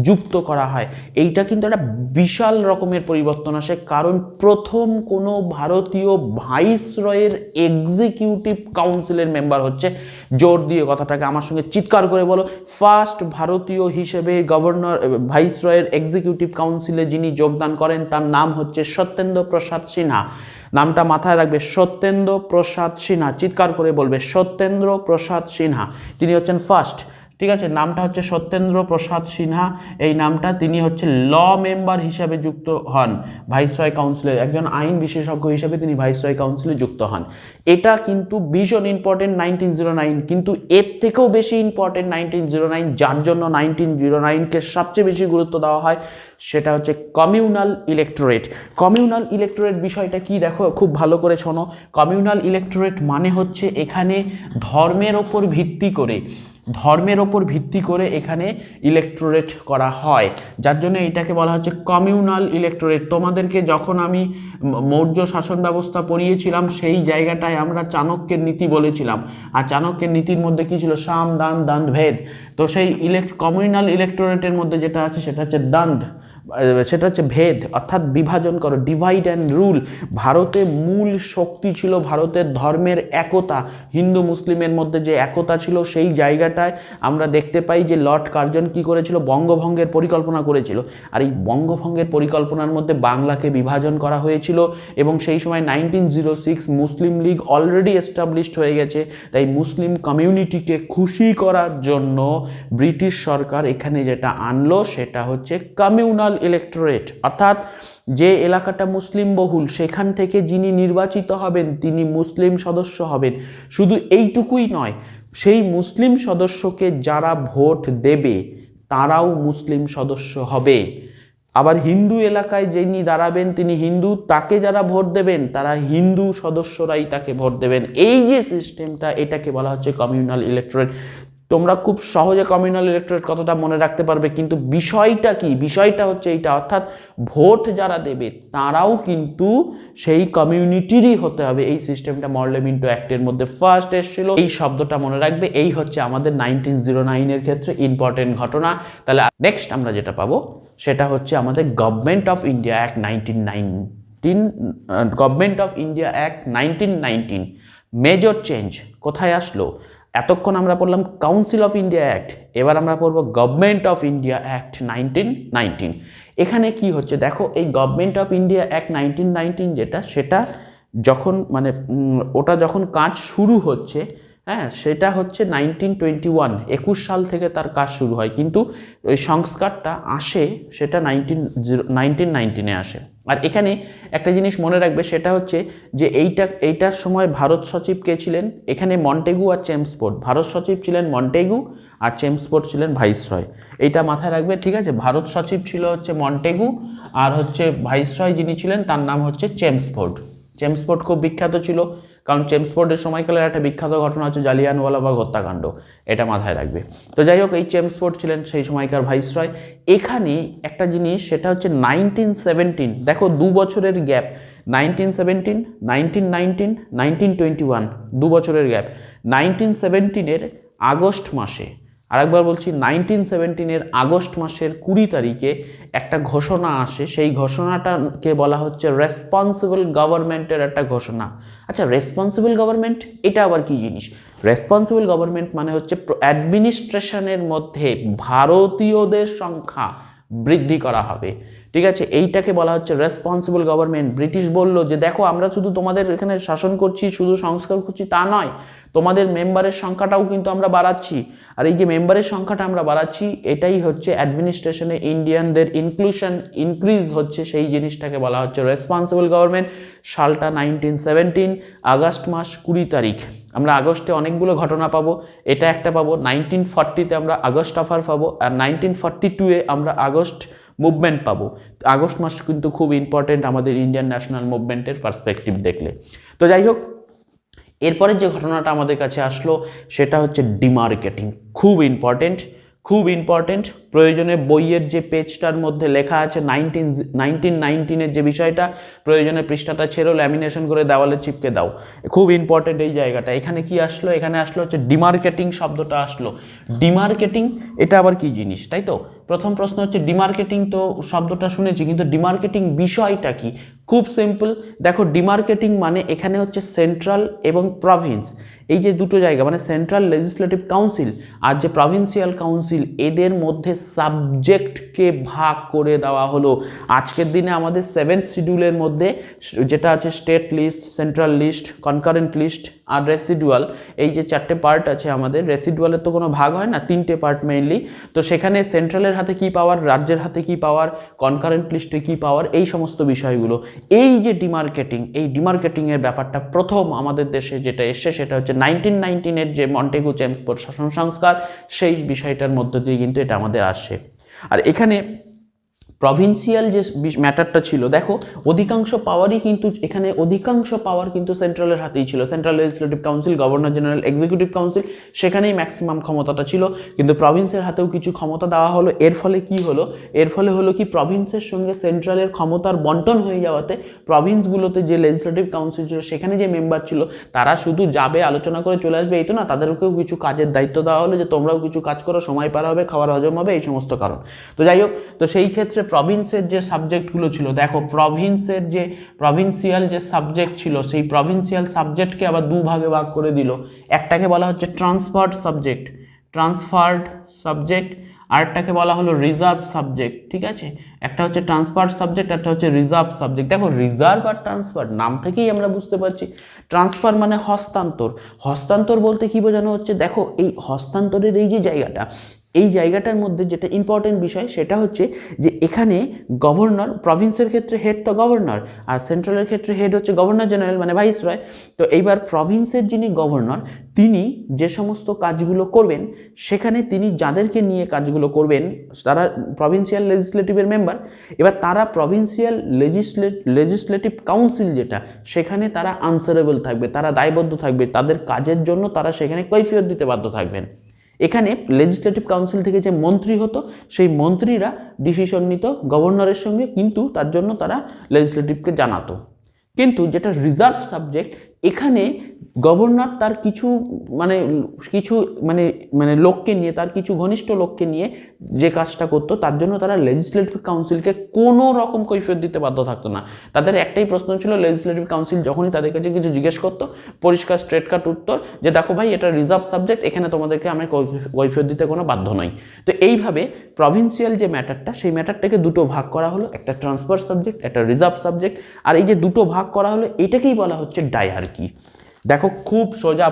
Speaker 1: যুক্ত করা হয়। এইটা কিন্তু একটা বিশাল রকমের পরিবর্তন আসে, কারণ প্রথম কোনো ভারতীয় ভাইসরয়ের এক্সিকিউটিভ কাউন্সিলের মেম্বার হচ্ছে, জোর দিয়ে কথাটাকে আমার সঙ্গে চিৎকার করে বলো, ফার্স্ট ভারতীয় হিসেবে গভর্নর ভাইসরয়ের এক্সিকিউটিভ কাউন্সিলে যিনি যোগদান করেন, তার নাম হচ্ছে সত্যেন্দ্র প্রসাদ সিনহা। নামটা মাথায় রাখবে, সত্যেন্দ্র প্রসাদ সিনহা। চিৎকার করে বলবে সত্যেন্দ্র প্রসাদ সিনহা, তিনি হচ্ছেন ফার্স্ট। ঠিক আছে, নামটা হচ্ছে সত্যেন্দ্র প্রসাদ সিনহা। এই নামটা, তিনি হচ্ছে ল মেম্বার হিসাবে যুক্ত হন ভাইসরয় কাউন্সিলে, একজন আইন বিশেষজ্ঞ হিসেবে তিনি ভাইসরয় কাউন্সিলে যুক্ত হন। এটা কিন্তু ভীষণ ইম্পর্টেন্ট 1909, কিন্তু এর থেকেও বেশি ইম্পর্টেন্ট 1909, যার জন্য 1909-কে সবচেয়ে বেশি গুরুত্ব দেওয়া হয়, সেটা হচ্ছে কমিউনাল ইলেক্টোরেট। কমিউনাল ইলেক্টোরেট বিষয়টা কি, দেখো খুব ভালো করে শোনো। কমিউনাল ইলেক্টোরেট মানে হচ্ছে এখানে ধর্মের ওপর ভিত্তি করে ধর্মের ওপর ভিত্তি করে এখানে ইলেকটোরেট করা হয়, যার জন্য এটাকে বলা হচ্ছে কমিউনাল ইলেকটোরেট। তোমাদেরকে যখন আমি মৌর্য শাসন ব্যবস্থা পড়িয়েছিলাম সেই জায়গাটায় আমরা চাণক্যের নীতি বলেছিলাম, আর চাণক্যের নীতির মধ্যে কি ছিল, সাম দান দণ্ড ভেদ। তো সেই কমিউনাল ইলেকটোরেটের মধ্যে যেটা আছে সেটা হচ্ছে দণ্ড, সেটা হচ্ছে ভেদ, অর্থাৎ বিভাজন করো, ডিভাইড অ্যান্ড রুল। ভারতে মূল শক্তি ছিল ভারতের ধর্মের একতা, হিন্দু মুসলিমের মধ্যে যে একতা ছিল সেই জায়গাটায় আমরা দেখতে পাই যে লর্ড কার্জন কি করেছিল, বঙ্গভঙ্গের পরিকল্পনা করেছিল। আর এই বঙ্গভঙ্গের পরিকল্পনার মধ্যে বাংলাকে বিভাজন করা হয়েছিল, এবং সেই সময় 1906 মুসলিম লীগ অলরেডি এস্টাবলিশড হয়ে গেছে। তাই মুসলিম কমিউনিটিকে খুশি করার জন্য ব্রিটিশ সরকার এখানে যেটা আনলো সেটা হচ্ছে কমিউনাল ইলেকটোরেট, অর্থাৎ যে এলাকাটা মুসলিম বহুল সেখান থেকে যিনি নির্বাচিত হবেন তিনি মুসলিম সদস্য হবেন। শুধু এইটুকুই নয়, সেই মুসলিম সদস্যকে যারা ভোট দেবে তারাও মুসলিম সদস্য হবে। আবার হিন্দু এলাকায় যিনি দাঁড়াবেন তিনি হিন্দু, তাকে যারা ভোট দেবেন তারা হিন্দু সদস্যরাই তাকে ভোট দেবেন। এই যে সিস্টেমটা, এটাকে বলা হচ্ছে কমিউনাল ইলেকটোরেট। তোমরা খুব সহজে কমিউনাল ইলেকটোরেট কথাটা মনে রাখতে পারবে, কিন্তু বিষয়টা কি, বিষয়টা হচ্ছে এইটা, অর্থাৎ ভোট যারা দেবে তারাও কিন্তু সেই কমিউনিটিরই হতে হবে। এই সিস্টেমটা মরলেমিন্টো অ্যাক্টের মধ্যে ফার্স্ট এসেছিল। এই শব্দটা মনে রাখবে। এই হচ্ছে আমাদের 1909-এর ক্ষেত্রে ইম্পর্টেন্ট ঘটনা। তাহলে নেক্সট আমরা যেটা পাবো সেটা হচ্ছে আমাদের government of India act 1919, government of India act 1919। Major change কোথায় আসলো? এতক্ষণ আমরা পড়লাম কাউন্সিল অফ ইন্ডিয়া অ্যাক্ট, এবার আমরা পড়বো গভর্নমেন্ট অফ ইন্ডিয়া অ্যাক্ট 1919। এখানে কি হচ্ছে দেখো, এই গভর্নমেন্ট অফ ইন্ডিয়া অ্যাক্ট 1919 যেটা, সেটা যখন মানে ওটা যখন কাজ শুরু হচ্ছে, হ্যাঁ, সেটা হচ্ছে 1921, 21 সাল থেকে তার কাজ শুরু হয়, কিন্তু ওই সংস্কারটা আসে সেটা 1919-এ আসে। আর এখানে একটা জিনিস মনে রাখবে, সেটা হচ্ছে যে এইটার সময় ভারত সচিব কে ছিলেন? এখানে মন্টেগু আর চেমসফোর্ড। ভারত সচিব ছিলেন মন্টেগু আর চেমসফোর্ড ছিলেন ভাইসরয়। এইটা মাথায় রাখবে, ঠিক আছে? ভারত সচিব ছিল হচ্ছে মন্টেগু, আর হচ্ছে ভাইসরয় যিনি ছিলেন তার নাম হচ্ছে চেমসফোর্ড। চেমসফোর্ড খুব বিখ্যাত ছিল, কারণ চেমসফোর্ডের সময়কালের একটা বিখ্যাত ঘটনা হচ্ছে জালিয়ানওয়ালাবাগ হত্যাকাণ্ড, এটা মাথায় রাখবে। তো যাই হোক, এই চেমসফোর্ড ছিলেন সেই সময়কার ভাইসরয়। এখানে একটা জিনিস, সেটা হচ্ছে 1917, দেখো 2 বছরের গ্যাপ, 1917, 1919, 1921, 2 বছরের গ্যাপ। 1917-এর আগস্ট মাসে, আরেকবার বলছি, 1917-এর আগস্ট মাসের 20 তারিখে একটা ঘোষণা আসে। সেই ঘোষণাটাকে বলা হচ্ছে রেসপন্সিবল গভর্নমেন্টের একটা ঘোষণা। আচ্ছা, রেসপন্সিবল গভর্নমেন্ট এটা আবার কি জিনিস? রেসপন্সিবল গভর্নমেন্ট মানে হচ্ছে অ্যাডমিনিস্ট্রেশনের মধ্যে ভারতীয়দের সংখ্যা বৃদ্ধি করা হবে, ঠিক আছে? এইটাকে বলা হচ্ছে রেসপন্সিবল গভর্নমেন্ট। ব্রিটিশ বলল যে দেখো, আমরা শুধু তোমাদের এখানে শাসন করছি, শুধু সংস্কার করছি তা নয়, তোমাদের মেম্বারের সংখ্যাটাও কিন্তু আমরা বাড়াচ্ছি। আর এই যে মেম্বারের সংখ্যাটা আমরা বাড়াচ্ছি, এটাই হচ্ছে অ্যাডমিনিস্ট্রেশনে ইন্ডিয়ানদের ইনক্রিজ হচ্ছে, সেই জিনিসটাকে বলা হচ্ছে রেসপন্সিবল গভর্নমেন্ট। সালটা 1917, আগস্ট মাস 20 তারিখ। আমরা আগস্টে অনেকগুলো ঘটনা পাবো, এটা একটা পাবো। 1940-তে আমরা আগস্ট অফার পাবো, আর 1942-এ আমরা আগস্ট মুভমেন্ট পাবো। আগস্ট মাস কিন্তু খুব ইম্পর্টেন্ট আমাদের ইন্ডিয়ান ন্যাশনাল মুভমেন্টের পার্সপেক্টিভ দেখলে। তো যাই হোক, এরপরে যে ঘটনাটা আমাদের কাছে আসলো সেটা হচ্ছে ডিমার্কেটিং। খুব ইম্পর্টেন্ট, খুব ইম্পর্টেন্ট। প্রয়োজনে বইয়ের যে পেজটার মধ্যে লেখা আছে 1919-এর যে বিষয়টা, প্রয়োজনে পৃষ্ঠাটা ছেড়ো, ল্যামিনেশন করে দেওয়ালে চিপকে দাও। খুব ইম্পর্টেন্ট এই জায়গাটা। এখানে কি আসলো? এখানে আসলো হচ্ছে ডিমার্কেটিং শব্দটা আসলো। ডিমার্কেটিং এটা আবার কি জিনিস, তাই তো? প্রথম প্রশ্ন হচ্ছে ডিমার্কেটিং, তো শব্দটা শুনেছি, কিন্তু ডিমার্কেটিং বিষয়টা কি? খুব সিম্পল, দেখো, ডিমার্কেটিং মানে এখানে হচ্ছে সেন্ট্রাল এবং প্রভিন্স, এই যে দুটো জায়গা, মানে সেন্ট্রাল লেজিসলেটিভ কাউন্সিল আর যে প্রভিন্সিয়াল কাউন্সিল, এদের মধ্যে সাবজেক্টকে ভাগ করে দেওয়া হলো। আজকের দিনে আমাদের 7th শিডিউলের মধ্যে যেটা আছে state list, central list, concurrent list আর রেসিডুয়াল, এই যে 4টে পার্ট আছে আমাদের। রেসিডুয়ালের তো কোনো ভাগ হয় না, 3টে পার্ট মেইনলি। তো সেখানে সেন্ট্রালের হাতে কি পাওয়ার, রাজ্যের হাতে কি পাওয়ার, কনকারেন্ট লিস্টে কি পাওয়ার, এই সমস্ত বিষয়গুলো। এই যে ডিমার্কেটিং, এই ডিমার্কেটিংয়ের ব্যাপারটা প্রথম আমাদের দেশে যেটা এসছে সেটা হচ্ছে 1919-এর যে মন্টেগু চেমসফোর্ড শাসন সংস্কার, সেই বিষয়টার মধ্য দিয়ে কিন্তু এটা আমাদের আসে। আর এখানে প্রভিন্সিয়াল যে ম্যাটারটা ছিল, দেখো অধিকাংশ পাওয়ারই কিন্তু এখানে অধিকাংশ পাওয়ার কিন্তু সেন্ট্রালের হাতেই ছিল। Central legislative council, governor general, executive council, সেখানেই ম্যাক্সিমাম ক্ষমতাটা ছিল। কিন্তু প্রভিন্সের হাতেও কিছু ক্ষমতা দেওয়া হলো। এর ফলে কি হলো? এর ফলে হলো কি, প্রভিন্সের সঙ্গে সেন্ট্রালের ক্ষমতার বন্টন হয়ে যাওয়াতে প্রভিন্সগুলোতে যে লেজিসলেটিভ কাউন্সিল ছিল সেখানে যে মেম্বার ছিল তারা শুধু যাবে, আলোচনা করে চলে আসবে, এই তো না, তাদেরকেও কিছু কাজের দায়িত্ব দেওয়া হলো যে তোমরাও কিছু কাজ করো, সময় পার হবে, খাবার হজম হবে, এই সমস্ত কারণ। তো যাই হোক, তো সেই ক্ষেত্রে প্রভিন্সের যে সাবজেক্টগুলো ছিল, দেখো প্রভিন্সের যে প্রভিন্সিয়াল যে সাবজেক্ট ছিল সেই প্রভিন্সিয়াল সাবজেক্টকে আবার দুভাগে ভাগ করে দিল। একটাকে বলা হচ্ছে ট্রান্সফার্ড সাবজেক্ট, আরেকটাকে বলা হলো রিজার্ভ সাবজেক্ট। ঠিক আছে, একটা হচ্ছে ট্রান্সফার্ড সাবজেক্ট, একটা হচ্ছে রিজার্ভ সাবজেক্ট। দেখো রিজার্ভ আর ট্রান্সফার নাম থেকেই আমরা বুঝতে পারছি। ট্রান্সফার মানে হস্তান্তর বলতে কি বোঝানো হচ্ছে? দেখো এই হস্তান্তরের এই যে জায়গাটা, এই জায়গাটার মধ্যে যেটা ইম্পর্টেন্ট বিষয় সেটা হচ্ছে যে এখানে গভর্নর, প্রভিন্সের ক্ষেত্রে হেড তো গভর্নর, আর সেন্ট্রালের ক্ষেত্রে হেড হচ্ছে গভর্নর জেনারেল মানে ভাইসরয়। তো এইবার প্রভিন্সের যিনি গভর্নর, তিনি যে সমস্ত কাজগুলো করবেন সেখানে তিনি যাদেরকে নিয়ে কাজগুলো করবেন তারা প্রভিন্সিয়াল লেজিসলেটিভের মেম্বার। এবার তারা প্রভিন্সিয়াল লেজিসলেটিভ কাউন্সিল যেটা, সেখানে তারা আনসারেবল থাকবে, তারা দায়বদ্ধ থাকবে, তাদের কাজের জন্য তারা সেখানে কৈফিয়ত দিতে বাধ্য থাকবেন। এখানে লেজিসলেটিভ কাউন্সিল থেকে যে মন্ত্রী হতো সেই মন্ত্রীরা ডিসিশন নিত গভর্নরের সঙ্গে, কিন্তু তার জন্য তারা লেজিসলেটিভকে জানাতো। কিন্তু যেটা রিজার্ভ সাবজেক্ট, এখানে গভর্নর তার কিছু মানে লোককে নিয়ে, তার কিছু ঘনিষ্ঠ লোককে নিয়ে যে কাজটা করতো তার জন্য তারা লেজিসলেটিভ কাউন্সিলকে কোনো রকম কৈফিয়ত দিতে বাধ্য থাকতো না। তাদের একটাই প্রশ্ন ছিল, লেজিসলেটিভ কাউন্সিল যখনই তাদের কাছে কিছু জিজ্ঞেস করতো, পরিষ্কার স্ট্রেট কাট উত্তর যে দেখো ভাই এটা রিজার্ভ সাবজেক্ট, এখানে তোমাদেরকে আমি কৈফিয়ত দিতে কোনো বাধ্য নই। তো এইভাবে প্রভিন্সিয়াল যে ম্যাটারটা, সেই ম্যাটারটাকে দুটো ভাগ করা হলো, একটা ট্রান্সফার সাবজেক্ট, একটা রিজার্ভ সাবজেক্ট। আর এই যে দুটো ভাগ করা হলো এটাকেই বলা হচ্ছে ডায়ার্কি। দেখো খুব সোজা,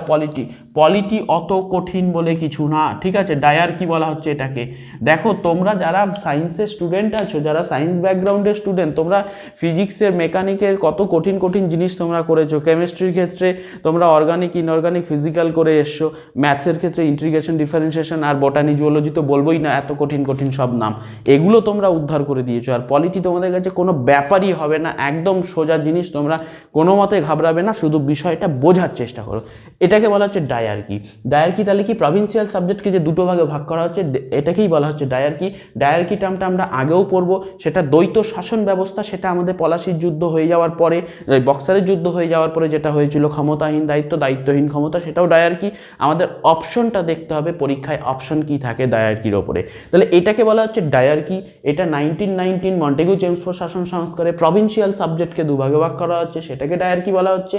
Speaker 1: পলিটি অত কঠিন বলে কিছু না, ঠিক আছে। ডায়ার্কি বলা হচ্ছে এটাকে। দেখো তোমরা যারা সায়েন্সের স্টুডেন্ট আছো, যারা সায়েন্স ব্যাকগ্রাউন্ডের স্টুডেন্ট, তোমরা ফিজিক্সের, মেকানিকের কত কঠিন কঠিন জিনিস তোমরা করেছো, কেমিস্ট্রির ক্ষেত্রে তোমরা অর্গানিক, ইনঅর্গানিক, ফিজিক্যাল করে এসছো, ম্যাথসের ক্ষেত্রে ইন্টিগ্রেশন, ডিফারেন্সিয়েশন, আর বটানি, জুওলজি তো বলবোই না, এত কঠিন কঠিন সব নাম, এগুলো তোমরা উদ্ধার করে দিয়েছো। আর পলিটি তোমাদের কাছে কোনো ব্যাপারই হবে না, একদম সোজা জিনিস, তোমরা কোনো মতে ঘাবড়াবে না, শুধু বিষয়টা বোঝার চেষ্টা করো। এটাকে বলা হচ্ছে ডায়ার্কি। তাহলে কি, প্রভিন্সিয়াল সাবজেক্টকে যে দুটো ভাগে ভাগ করা হচ্ছে এটাকেই বলা হচ্ছে ডায়ার্কি। ডায়ার্কি টার্মটা আমরা আগেও পড়বো, সেটা দ্বৈত শাসন ব্যবস্থা, সেটা আমাদের পলাশির যুদ্ধ হয়ে যাওয়ার পরে, বক্সারের যুদ্ধ হয়ে যাওয়ার পরে যেটা হয়েছিল, ক্ষমতাহীন দায়িত্ব, দায়িত্বহীন ক্ষমতা, সেটাও ডায়ার্কি। আমাদের অপশনটা দেখতে হবে পরীক্ষায়, অপশন কি থাকে ডায়ার্কির ওপরে। তাহলে এটাকে বলা হচ্ছে ডায়ার্কি। এটা 1919 মন্টেগু চেমসফোর্ড শাসন সংস্কারে প্রভিন্সিয়াল সাবজেক্টকে দুভাগে ভাগ করা হচ্ছে, সেটাকে ডায়ার্কি বলা হচ্ছে।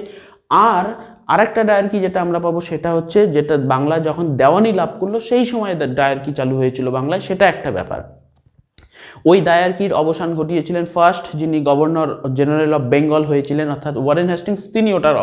Speaker 1: আর আরেকটা ডায়ার্কি যেটা আমরা পাবো সেটা হচ্ছে, যেটা বাংলা যখন দেওয়ানি লাভ করলো সেই সময় ডায়ার্কি চালু হয়েছিল বাংলায়, সেটা একটা ব্যাপার। ওই ডায়ার্কির অবসান ঘটিয়েছিলেন ফার্স্ট যিনি গভর্নর জেনারেল অফ বেঙ্গল হয়েছিলেন, অর্থাৎ ওয়ারেন হেস্টিংস, তিনি ওটার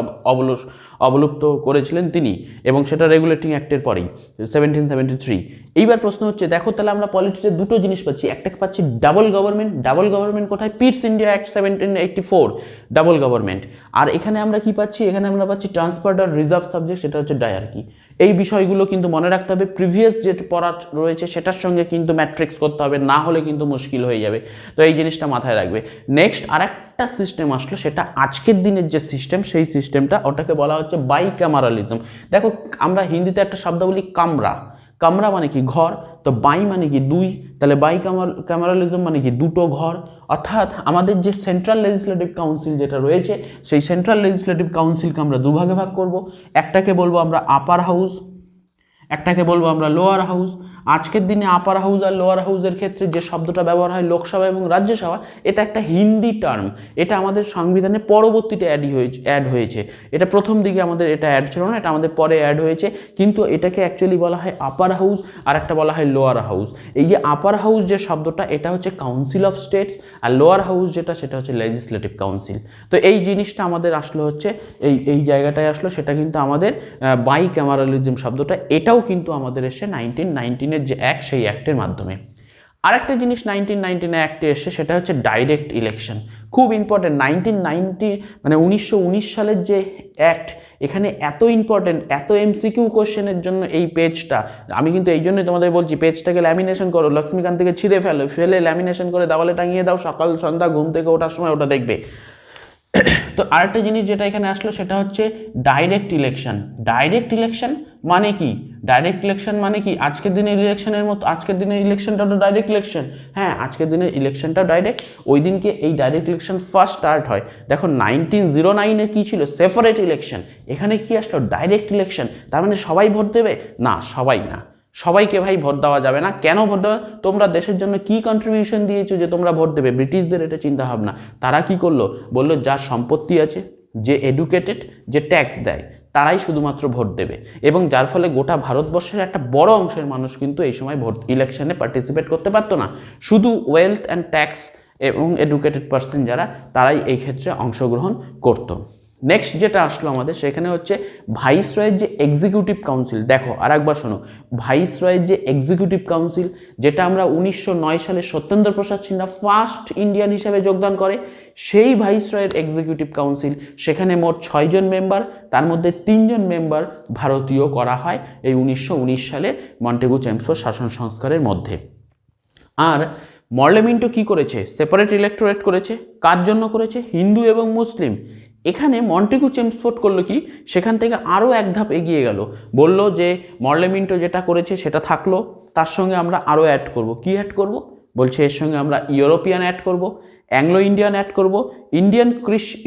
Speaker 1: অবলুপ্ত করেছিলেন তিনি, এবং সেটা রেগুলেটিং অ্যাক্টের পরেই 1773। এইবার প্রশ্ন হচ্ছে, দেখো তাহলে আমরা পলিটিতে দুটো জিনিস পাচ্ছি, একটাকে পাচ্ছি ডাবল গভর্নমেন্ট কোথায়? Pitt's India act 1784, double government. আর এখানে আমরা কি পাচ্ছি? এখানে আমরা পাচ্ছি ট্রান্সফার্ড আর রিজার্ভ সাবজেক্ট, সেটা হচ্ছে ডায়ার্কি। এই বিষয়গুলো কিন্তু মনে রাখতে হবে, প্রিভিয়াস যে পড়া রয়েছে সেটার সঙ্গে কিন্তু ম্যাট্রিক্স করতে হবে, না হলে কিন্তু মুশকিল হয়ে যাবে। তো এই জিনিসটা মাথায় রাখবে। নেক্সট আরেকটা সিস্টেম আসলো, সেটা আজকের দিনের যে সিস্টেম, সেই সিস্টেমটা, ওটাকে বলা হচ্ছে বাইক্যামারালিজম। দেখো আমরা হিন্দিতে একটা শব্দ বলি কামরা মানে কি ঘর, তো বাই মানে কি দুই, তাহলে ক্যামারালিজম মানে কি দুটো ঘর। অর্থাৎ আমাদের যে সেন্ট্রাল লেজিসলেটিভ কাউন্সিল যেটা রয়েছে, সেই সেন্ট্রাল লেজিসলেটিভ কাউন্সিলকে আমরা দুভাগে ভাগ করব। একটাকে বলবো আমরা আপার হাউস, একটাকে বলবো আমরা লোয়ার হাউস। আজকের দিনে আপার হাউস আর লোয়ার হাউসের ক্ষেত্রে যে শব্দটা ব্যবহার হয় লোকসভা এবং রাজ্যসভা, এটা একটা হিন্দি টার্ম। এটা আমাদের সংবিধানে পরবর্তীতে অ্যাড হয়েছে। এটা প্রথম দিকে আমাদের এটা অ্যাড ছিল না, এটা আমাদের পরে অ্যাড হয়েছে। কিন্তু এটাকে অ্যাকচুয়ালি বলা হয় আপার হাউস, আর একটা বলা হয় লোয়ার হাউস। এই যে আপার হাউস যে শব্দটা, এটা হচ্ছে কাউন্সিল অফ স্টেটস, আর লোয়ার হাউস যেটা, সেটা হচ্ছে লেজিসলেটিভ কাউন্সিল। তো এই জিনিসটা আমাদের আসলো হচ্ছে এই জায়গাটায় আসলো, সেটা কিন্তু আমাদের বাইক্যামারালিজম শব্দটা, এটাও কিন্তু আমাদের এসে 1919 যে অ্যাক্ট, সেই অ্যাক্টের মাধ্যমে। আরেকটা জিনিস 1919 অ্যাক্টে এসে, সেটা হচ্ছে ডাইরেক্ট ইলেকশন। খুব ইম্পর্টেন্ট। 1990 মানে 1919 সালের যে অ্যাক্ট, এখানে এত ইম্পর্টেন্ট, এত এমসিকিউ কোশ্চেনের জন্য এই পেজটা। আমি কিন্তু এই জন্যই তোমাদের বলছি পেজটাকে ল্যামিনেশন করো, লক্ষ্মীকান্তকে ছিঁড়ে ফেলে ল্যামিনেশন করে দেওয়ালে টাঙিয়ে দাও, সকাল সন্ধ্যা ঘুম থেকে ওঠার সময় ওটা দেখবে। তো আরেকটা জিনিস যেটা এখানে আসলো সেটা হচ্ছে ডাইরেক্ট ইলেকশন। ডাইরেক্ট ইলেকশন মানে কি? ডাইরেক্ট ইলেকশন মানে কি? আজকের দিনের ইলেকশনের মতো আজকের দিনের ইলেকশনটা তো ডাইরেক্ট ইলেকশন। হ্যাঁ, আজকের দিনের ইলেকশনটা ডাইরেক্ট। ওই দিনকে এই ডাইরেক্ট ইলেকশন ফার্স্ট স্টার্ট হয়। দেখো 1909-এ কী ছিল? Separate election. এখানে কি আসলো? Direct election. তার মানে সবাই ভোট দেবে না? সবাই না, সবাইকে ভাই ভোট দেওয়া যাবে না। কেন ভোট দেওয়া? তোমরা দেশের জন্য কি কন্ট্রিবিউশন দিয়েছো যে তোমরা ভোট দেবে? ব্রিটিশদের এটা চিন্তা ভাবনা। তারা কি করলো? বললো যার সম্পত্তি আছে, যে এডুকেটেড, যে ট্যাক্স দেয়, তারাই শুধুমাত্র ভোট দেবে। এবং যার ফলে গোটা ভারতবর্ষের একটা বড় অংশের মানুষ কিন্তু এই সময় ভোট ইলেকশনে পার্টিসিপেট করতে পারতো না। শুধু ওয়েলথ অ্যান্ড ট্যাক্স এবং এডুকেটেড পার্সন যারা, তারাই এই ক্ষেত্রে অংশগ্রহণ করতো। নেক্সট যেটা আসলো আমাদের, সেখানে হচ্ছে ভাইসরয়ের যে এক্সিকিউটিভ কাউন্সিল। দেখো আর একবার শোনো, ভাইসরয়ের যে এক্সিকিউটিভ কাউন্সিল, যেটা আমরা 1909 সালে সত্যেন্দ্র প্রসাদ সিনহা ফার্স্ট ইন্ডিয়ান হিসেবে যোগদান করে, সেই ভাইসরয়ের এক্সিকিউটিভ কাউন্সিল, সেখানে মোট 6 জন মেম্বার, তার মধ্যে 3 জন মেম্বার ভারতীয় করা হয় এই 1919 সালের মন্টেগু চেমসফোর্ড শাসন সংস্কারের মধ্যে। আর মর্লেমিন্টো কি করেছে? সেপারেট ইলেক্টোরেট করেছে। কার জন্য করেছে? হিন্দু এবং মুসলিম। এখানে মন্টেগু চেমসফোর্ড করলো কি, সেখান থেকে আরও এক ধাপ এগিয়ে গেল। বলল যে মর্লেমিন্টো যেটা করেছে সেটা থাকলো, তার সঙ্গে আমরা আরও অ্যাড করব। কি অ্যাড করব? বলছে এর সঙ্গে আমরা ইউরোপিয়ান অ্যাড করব, অ্যাংলো ইন্ডিয়ান অ্যাড করব,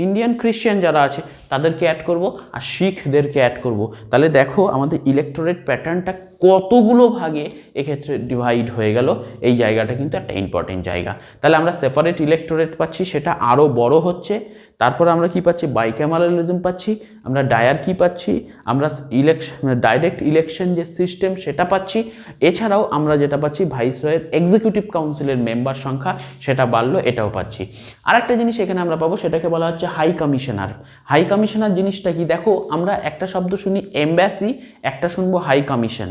Speaker 1: ইন্ডিয়ান খ্রিশ্চান যারা আছে তাদেরকে অ্যাড করব, আর শিখদেরকে অ্যাড করব। তাহলে দেখো আমাদের ইলেকটোরেট প্যাটার্নটা কতগুলো ভাগে এক্ষেত্রে ডিভাইড হয়ে গেল। এই জায়গাটা কিন্তু একটা ইম্পর্টেন্ট জায়গা। তাহলে আমরা সেপারেট ইলেকটোরেট পাচ্ছি, সেটা আরও বড় হচ্ছে। তারপরে আমরা কি পাচ্ছি? বাইক্যামারালিজম পাচ্ছি। আমরা ডায়ারকি পাচ্ছি। আমরা ডাইরেক্ট ইলেকশন যে সিস্টেম সেটা পাচ্ছি। এছাড়াও আমরা যেটা পাচ্ছি, ভাইসরয়ের এক্সিকিউটিভ কাউন্সিলের মেম্বার সংখ্যা সেটা বাড়লো, এটাও পাচ্ছি। আর একটা জিনিস এখানে আমরা পাবো, সেটাকে বলা হচ্ছে হাই কমিশনার। হাই কমিশনার জিনিসটা কি? দেখো আমরা একটা শব্দ শুনি এমব্যাসি, একটা শুনবো হাই কমিশন।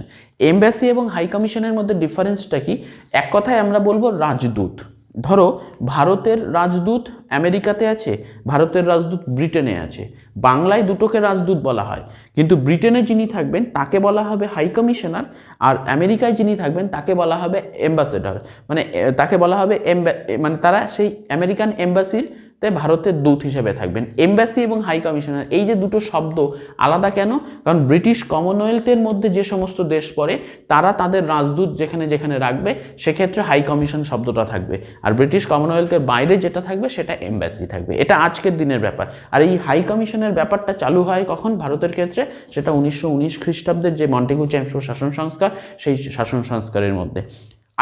Speaker 1: এমব্যাসি এবং হাই কমিশনের মধ্যে ডিফারেন্সটা কি? এক কথায় আমরা বলবো রাজদূত। ধরো ভারতের রাজদূত আমেরিকাতে আছে, ভারতের রাজদূত ব্রিটেনে আছে। বাংলায় দুটোকে রাজদূত বলা হয়, কিন্তু ব্রিটেনে যিনি থাকবেন তাকে বলা হবে হাই কমিশনার, আর আমেরিকায় যিনি থাকবেন তাকে বলা হবে অ্যাম্বাসেডর। মানে তাকে বলা হবে মানে তারা সেই আমেরিকান এম্বাসির ভারতের দূত হিসেবে থাকবেন। এমব্যাসি এবং হাই কমিশনার, এই যে দুটো শব্দ আলাদা কেন? কারণ ব্রিটিশ কমনওয়েলথের মধ্যে যে সমস্ত দেশ পড়ে, তারা তাদের রাজদূত যেখানে যেখানে রাখবে সেক্ষেত্রে হাই কমিশন শব্দটা থাকবে, আর ব্রিটিশ কমনওয়েলথের বাইরে যেটা থাকবে সেটা এমব্যাসি থাকবে। এটা আজকের দিনের ব্যাপার। আর এই হাই কমিশনের ব্যাপারটা চালু হয় কখন ভারতের ক্ষেত্রে? সেটা 1919 খ্রিস্টাব্দের যে মন্টেগু চেমসফোর্ড শাসন সংস্কার, সেই শাসন সংস্কারের মধ্যে।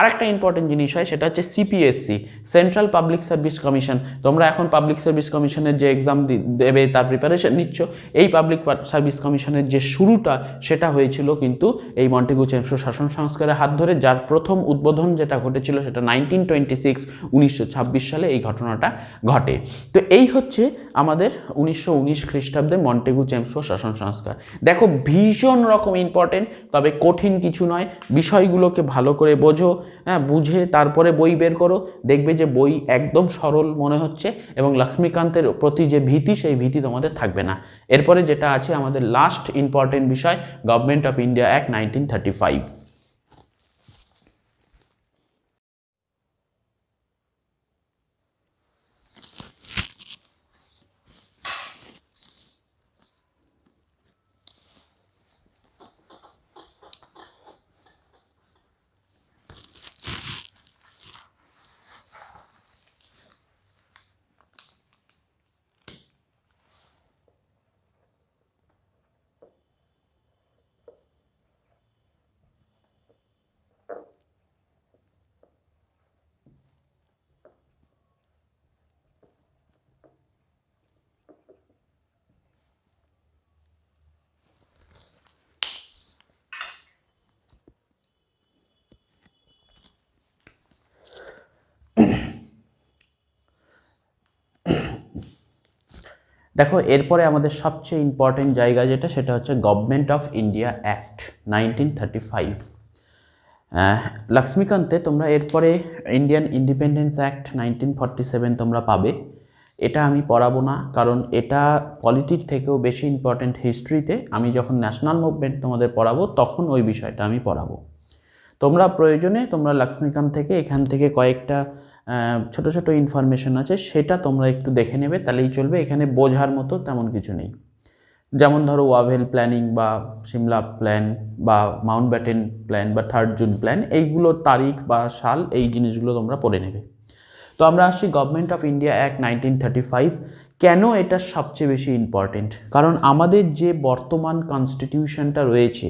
Speaker 1: আরেকটা ইম্পর্টেন্ট জিনিস হয়, সেটা হচ্ছে CPSC, central public service commission. তোমরা এখন পাবলিক সার্ভিস কমিশনের যে এক্সাম দেবে তার প্রিপারেশন নিচ্ছ। এই পাবলিক সার্ভিস কমিশনের যে শুরুটা, সেটা হয়েছিল কিন্তু এই মন্টেগু চেমসফোর্ড শাসন সংস্কারের হাত ধরে। যার প্রথম উদ্বোধন যেটা ঘটেছিল সেটা 1926 সালে এই ঘটনাটা ঘটে। তো এই হচ্ছে আমাদের 1919 খ্রিস্টাব্দে মন্টেগু চেমসফোর্ড শাসন সংস্কার। দেখো ভীষণ রকম ইম্পর্টেন্ট, তবে কঠিন কিছু নয়। বিষয়গুলোকে ভালো করে বোঝো, হ্যাঁ, বুঝে তারপরে বই বের করো। দেখবে যে বই একদম সরল মনে হচ্ছে, এবং লক্ষ্মীকান্তের প্রতি যে ভীতি, সেই ভীতি তোমাদের থাকবে না। এরপরে যেটা আছে আমাদের লাস্ট ইম্পর্টেন্ট বিষয়, গভর্নমেন্ট অফ ইন্ডিয়া অ্যাক্ট 1935। দেখো এরপরে আমাদের সবচেয়ে ইম্পর্টেন্ট জায়গা যেটা, সেটা হচ্ছে গভর্নমেন্ট অফ ইন্ডিয়া অ্যাক্ট 1935। লক্ষ্মীকান্তে তোমরা এরপরে ইন্ডিয়ান ইন্ডিপেন্ডেন্স অ্যাক্ট 1947 তোমরা পাবে। এটা আমি পড়াবো না, কারণ এটা পলিটির থেকেও বেশি ইম্পর্টেন্ট হিস্ট্রিতে। আমি যখন ন্যাশনাল মুভমেন্ট তোমাদের পড়াবো তখন ওই বিষয়টা আমি পড়াবো। তোমরা প্রয়োজনে তোমরা লক্ষ্মীকান্ত থেকে এখান থেকে কয়েকটা ছোট ছোট ইনফরমেশন আছে, সেটা তোমরা একটু দেখে নেবে, তাহলেই চলবে। এখানে বোঝার মতো তেমন কিছু নেই। যেমন ধরো ওয়াভেল প্ল্যানিং বা সিমলা প্ল্যান বা মাউন্টব্যাটেন প্ল্যান বা 3 জুন প্ল্যান, এইগুলোর তারিখ বা সাল, এই জিনিসগুলো তোমরা পড়ে নেবে। তো আমরা আসছি গভর্নমেন্ট অফ ইন্ডিয়া অ্যাক্ট 1935। কেন এটা সবচেয়ে বেশি ইম্পর্টেন্ট? কারণ আমাদের যে বর্তমান কনস্টিটিউশনটা রয়েছে,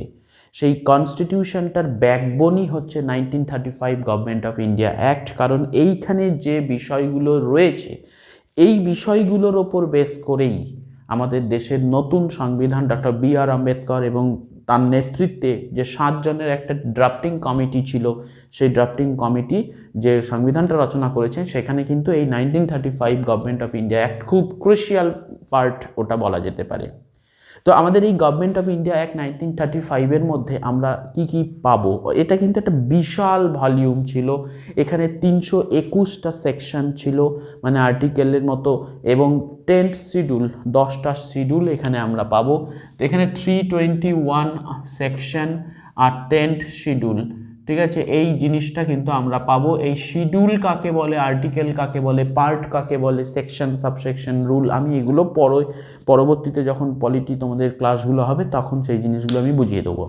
Speaker 1: সেই কনস্টিটিউশনটার ব্যাকবোনই হচ্ছে 1935 গভর্নমেন্ট অফ ইন্ডিয়া অ্যাক্ট। কারণ এইখানে যে বিষয়গুলো রয়েছে, এই বিষয়গুলোর ওপর বেস করেই আমাদের দেশের নতুন সংবিধান ডক্টর বি.আর. আম্বেদকর এবং তার নেতৃত্বে যে 7 জনের একটা ড্রাফটিং কমিটি ছিল, সেই ড্রাফটিং কমিটি যে সংবিধানটা রচনা করেছে, সেখানে কিন্তু এই 1935 গভর্নমেন্ট অফ ইন্ডিয়া অ্যাক্ট খুব ক্রুশিয়াল পার্ট ওটা বলা যেতে পারে। তো আমাদের এই গভর্নমেন্ট অফ ইন্ডিয়া অ্যাক্ট 1935-এর মধ্যে আমরা কি কি পাবো? এটা কিন্তু একটা বিশাল ভলিউম ছিল। এখানে 321টা সেকশন ছিল, মানে আর্টিকেলের মতো, এবং 10th শিডিউল, 10টা শিডিউল এখানে আমরা পাবো। তো এখানে 321 সেকশন আর 10th শিডিউল, ঠিক আছে, এই জিনিসটা কিন্তু আমরা পাবো। এই শিডিউল কাকে বলে, আর্টিকেল কাকে বলে, পার্ট কাকে বলে, সেকশন, সাবসেকশন, রুল, আমি এগুলো পরবর্তীতে যখন পলিটি তোমাদের ক্লাসগুলো হবে তখন সেই জিনিসগুলো আমি বুঝিয়ে দেবো।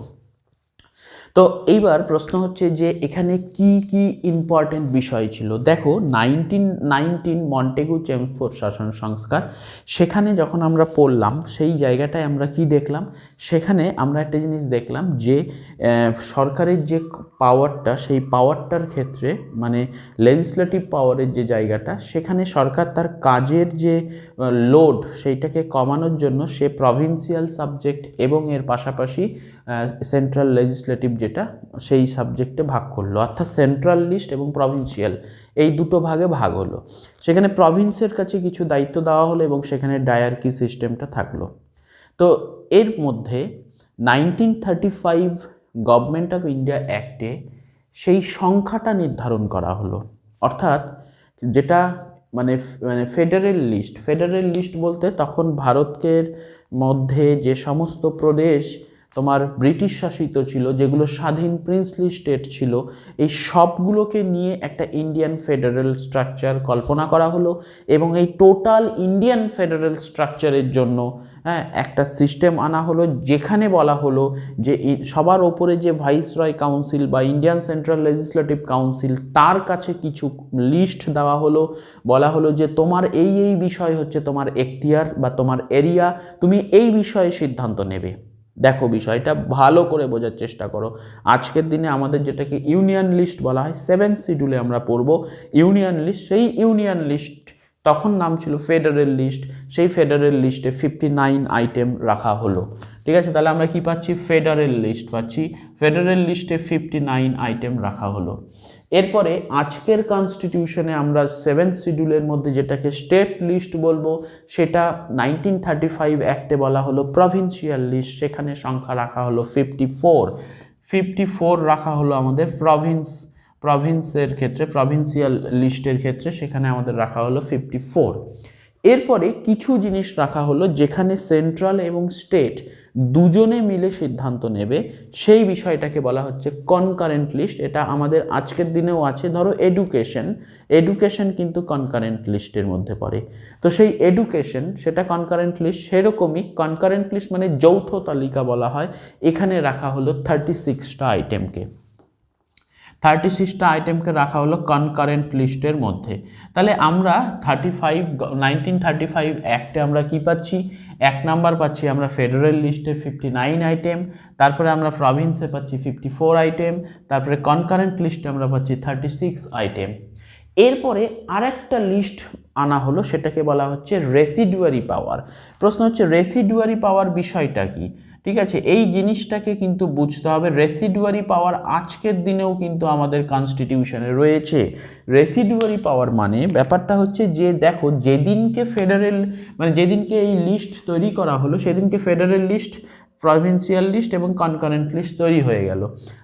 Speaker 1: তো এইবার প্রশ্ন হচ্ছে যে এখানে কি কি ইম্পর্টেন্ট বিষয় ছিল। দেখো 1919 মন্টেগু চেমসফোর্ড শাসন সংস্কার, সেখানে যখন আমরা পড়লাম সেই জায়গাটায় আমরা কি দেখলাম? সেখানে আমরা একটা জিনিস দেখলাম যে সরকারের যে পাওয়ারটা, সেই পাওয়ারটার ক্ষেত্রে মানে লেজিসলেটিভ পাওয়ারের যে জায়গাটা, সেখানে সরকার তার কাজের যে লোড সেইটাকে কমানোর জন্য সে প্রভিন্সিয়াল সাবজেক্ট এবং এর পাশাপাশি সেন্ট্রাল লেজিসলেটিভ যেটা, সেই সাবজেক্টে ভাগ করলো। অর্থাৎ সেন্ট্রাল লিস্ট এবং প্রভিন্সিয়াল, এই দুটো ভাগে ভাগ হলো। সেখানে প্রভিন্সের কাছে কিছু দায়িত্ব দেওয়া হলো এবং সেখানে ডায়ারকি সিস্টেমটা থাকলো। তো এর মধ্যে 1935 গভর্নমেন্ট অফ ইন্ডিয়া অ্যাক্টে সেই সংখ্যাটা নির্ধারণ করা হলো। অর্থাৎ যেটা মানে ফেডারেল লিস্ট বলতে তখন ভারতের মধ্যে যে সমস্ত প্রদেশ তোমার ব্রিটিশ শাসিত ছিল, যেগুলো স্বাধীন প্রিন্সলি স্টেট ছিল, এই সবগুলোকে নিয়ে একটা ইন্ডিয়ান ফেডারেল স্ট্রাকচার কল্পনা করা হলো। এবং এই টোটাল ইন্ডিয়ান ফেডারেল স্ট্রাকচারের জন্য একটা সিস্টেম আনা হলো, যেখানে বলা হলো যে সবার ওপরে যে ভাইসরয় কাউন্সিল বা ইন্ডিয়ান সেন্ট্রাল লেজিসলেটিভ কাউন্সিল, তার কাছে কিছু লিস্ট দেওয়া হলো। বলা হলো যে তোমার এই এই বিষয় হচ্ছে তোমার এখতিয়ার বা তোমার এরিয়া, তুমি এই বিষয়ে সিদ্ধান্ত নেবে। দেখো বিষয়টা ভালো করে বোঝার চেষ্টা করো। আজকের দিনে আমাদের যেটাকে ইউনিয়ন লিস্ট বলা হয়, 7th শিডিউলে আমরা পড়ব ইউনিয়ন লিস্ট। সেই ইউনিয়ন লিস্ট তখন নাম ছিল ফেডারেল লিস্ট। সেই ফেডারেল লিস্টে 59 আইটেম রাখা হলো। ঠিক আছে, তাহলে আমরা কি পাচ্ছি? ফেডারেল লিস্ট পাচ্ছি। ফেডারেল লিস্টে 59 আইটেম রাখা হলো। এরপরে আজকের কনস্টিটিউশনে আমরা 7th শিডিউলের মধ্যে যেটাকে স্টেট লিস্ট বলবো, সেটা 1935 অ্যাক্টে বলা হলো প্রভিন্সিয়াল লিস্ট। সেখানে সংখ্যা রাখা হলো 54 রাখা হলো আমাদের প্রভিন্সের ক্ষেত্রে, প্রভিন্সিয়াল লিস্টের ক্ষেত্রে সেখানে আমাদের রাখা হলো 54। এরপরে কিছু জিনিস রাখা হলো যেখানে সেন্ট্রাল এবং স্টেট দুজনে মিলে সিদ্ধান্ত নেবে, সেই বিষয়টাকে বলা হচ্ছে কনকারেন্ট লিস্ট। এটা আমাদের আজকের দিনেও আছে। ধরো এডুকেশন কিন্তু কনকারেন্ট লিস্টের মধ্যে পড়ে। তো সেই এডুকেশন, সেটা কনকারেন্ট লিস্ট। সেরকমই কনকারেন্ট লিস্ট মানে যৌথ তালিকা বলা হয়। এখানে রাখা হলো 36টা আইটেমকে। 36টা আইটেমকে রাখা হলো কনকারেন্ট লিস্টের মধ্যে। তাহলে আমরা 1935 অ্যাক্টে আমরা কি পাচ্ছি? 1 নাম্বার পাচ্ছি আমরা ফেডারেল লিস্টে 59 আইটেম, তারপরে আমরা প্রভিন্সে পাচ্ছি 54 আইটেম, তারপরে কনকারেন্ট লিস্টে আমরা পাচ্ছি 36 আইটেম। এরপরে আরেকটা লিস্ট আনা হলো, সেটাকে বলা হচ্ছে রেসিডুয়ারি পাওয়ার। প্রশ্ন হচ্ছে রেসিডুয়ারি পাওয়ার বিষয়টা কি? ঠিক আছে, এই জিনিসটাকে কিন্তু বুঝতে হবে। রেসিডুয়ারি পাওয়ার আজকের দিনেও কিন্তু আমাদের কনস্টিটিউশনে রয়েছে। রেসিডুয়ারি পাওয়ার মানে ব্যাপারটা হচ্ছে যে দেখো, যেদিনকে এই লিস্ট তৈরি করা হলো, সেদিনকে ফেডারেল লিস্ট প্রভিন্সিয়াল লিস্ট এবং কনকারেন্ট লিস্ট তৈরি হয়ে গেল।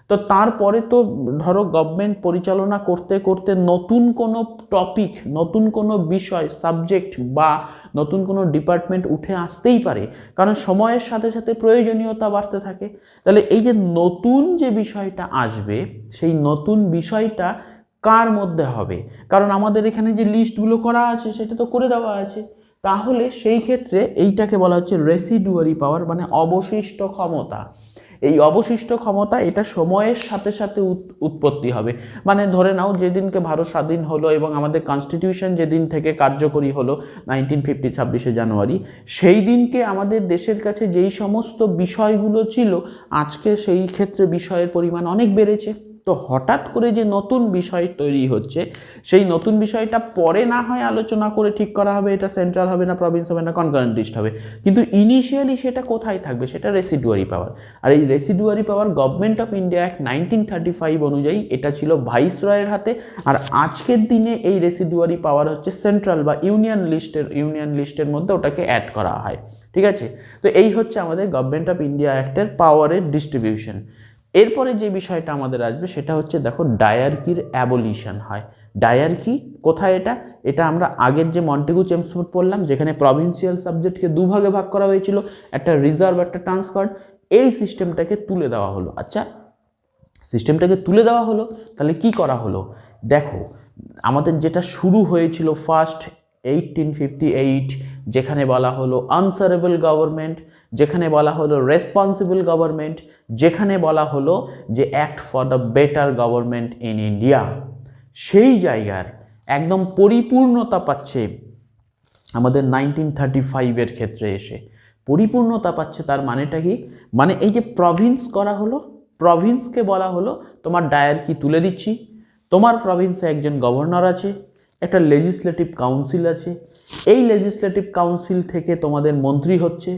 Speaker 1: তো তারপরে তো ধরো গভর্নমেন্ট পরিচালনা করতে করতে নতুন কোনো টপিক, নতুন কোনো বিষয়, সাবজেক্ট বা নতুন কোনো ডিপার্টমেন্ট উঠে আসতেই পারে, কারণ সময়ের সাথে সাথে প্রয়োজনীয়তা বাড়তে থাকে। তাহলে এই যে নতুন যে বিষয়টা আসবে, সেই নতুন বিষয়টা কার মধ্যে হবে? কারণ আমাদের এখানে যে লিস্টগুলো করা আছে সেটা তো করে দেওয়া আছে। তাহলে সেই ক্ষেত্রে এইটাকে বলা হচ্ছে রেসিডুয়ারি পাওয়ার, মানে অবশিষ্ট ক্ষমতা। এই অবশিষ্ট ক্ষমতা এটা সময়ের সাথে সাথে উৎপত্তি হবে। মানে ধরে নাও যেদিনকে ভারত স্বাধীন হলো এবং আমাদের কনস্টিটিউশন যেদিন থেকে কার্যকরী হলো 1950 26শে জানুয়ারি, সেই দিনকে আমাদের দেশের কাছে যেই সমস্ত বিষয়গুলো ছিল, আজকে সেই ক্ষেত্রে বিষয়ের পরিমাণ অনেক বেড়েছে। তো হঠাৎ করে যে নতুন বিষয় তৈরি হচ্ছে, সেই নতুন বিষয়টা পরে না হয় আলোচনা করে ঠিক করা হবে এটা সেন্ট্রাল হবে না, প্রভিন্স হবে না, কনকারেন্ট লিস্ট হবে, কিন্তু ইনিশিয়ালি সেটা কোথায় থাকবে? সেটা রেসিডুয়ারি পাওয়ার। আর এই রেসিডুয়ারি পাওয়ার গভর্নমেন্ট অফ ইন্ডিয়া অ্যাক্ট 1935 অনুযায়ী এটা ছিল ভাইসরয়ের হাতে। আর আজকের দিনে এই রেসিডুয়ারি পাওয়ার হচ্ছে সেন্ট্রাল বা ইউনিয়ন লিস্টের মধ্যে ওটাকে অ্যাড করা হয়। ঠিক আছে? তো এই হচ্ছে আমাদের গভর্নমেন্ট অফ ইন্ডিয়া অ্যাক্টের পাওয়ারের ডিস্ট্রিবিউশন। এরপরে যে বিষয়টা আমাদের আসবে সেটা হচ্ছে, দেখো ডায়ারকির অ্যাবলিশন হয়। ডায়ারকি কোথায়? এটা আমরা আগের যে মন্টেগু চেমসফোর্ড পড়লাম, যেখানে প্রভিন্সিয়াল সাবজেক্টকে দুভাগে ভাগ করা হয়েছিল, একটা রিজার্ভ একটা ট্রান্সফার্ড। এই সিস্টেমটাকে তুলে দেওয়া হলো। আচ্ছা, সিস্টেমটাকে তুলে দেওয়া হলো, তাহলে কি করা হলো? দেখো, আমাদের যেটা শুরু হয়েছিল ফার্স্ট 1858, যেখানে বলা হলো আনসারেবল গভর্নমেন্ট, যেখানে বলা হলো রেসপন্সিবল গভর্নমেন্ট, যেখানে বলা হলো যে act for the better government in India, সেই জায়গার একদম পরিপূর্ণতা পাচ্ছে আমাদের 1935-এর ক্ষেত্রে এসে পরিপূর্ণতা পাচ্ছে। তার মানেটা কি? মানে এই যে প্রভিন্স করা হলো, প্রভিন্সকে বলা হলো তোমার ডায়ারকি তুলে দিচ্ছি, তোমার প্রভিন্সে একজন গভর্নর আছে, একটা লেজিসলেটিভ কাউন্সিল আছে, এই লেজিসলেটিভ কাউন্সিল থেকে তোমাদের মন্ত্রী হচ্ছে।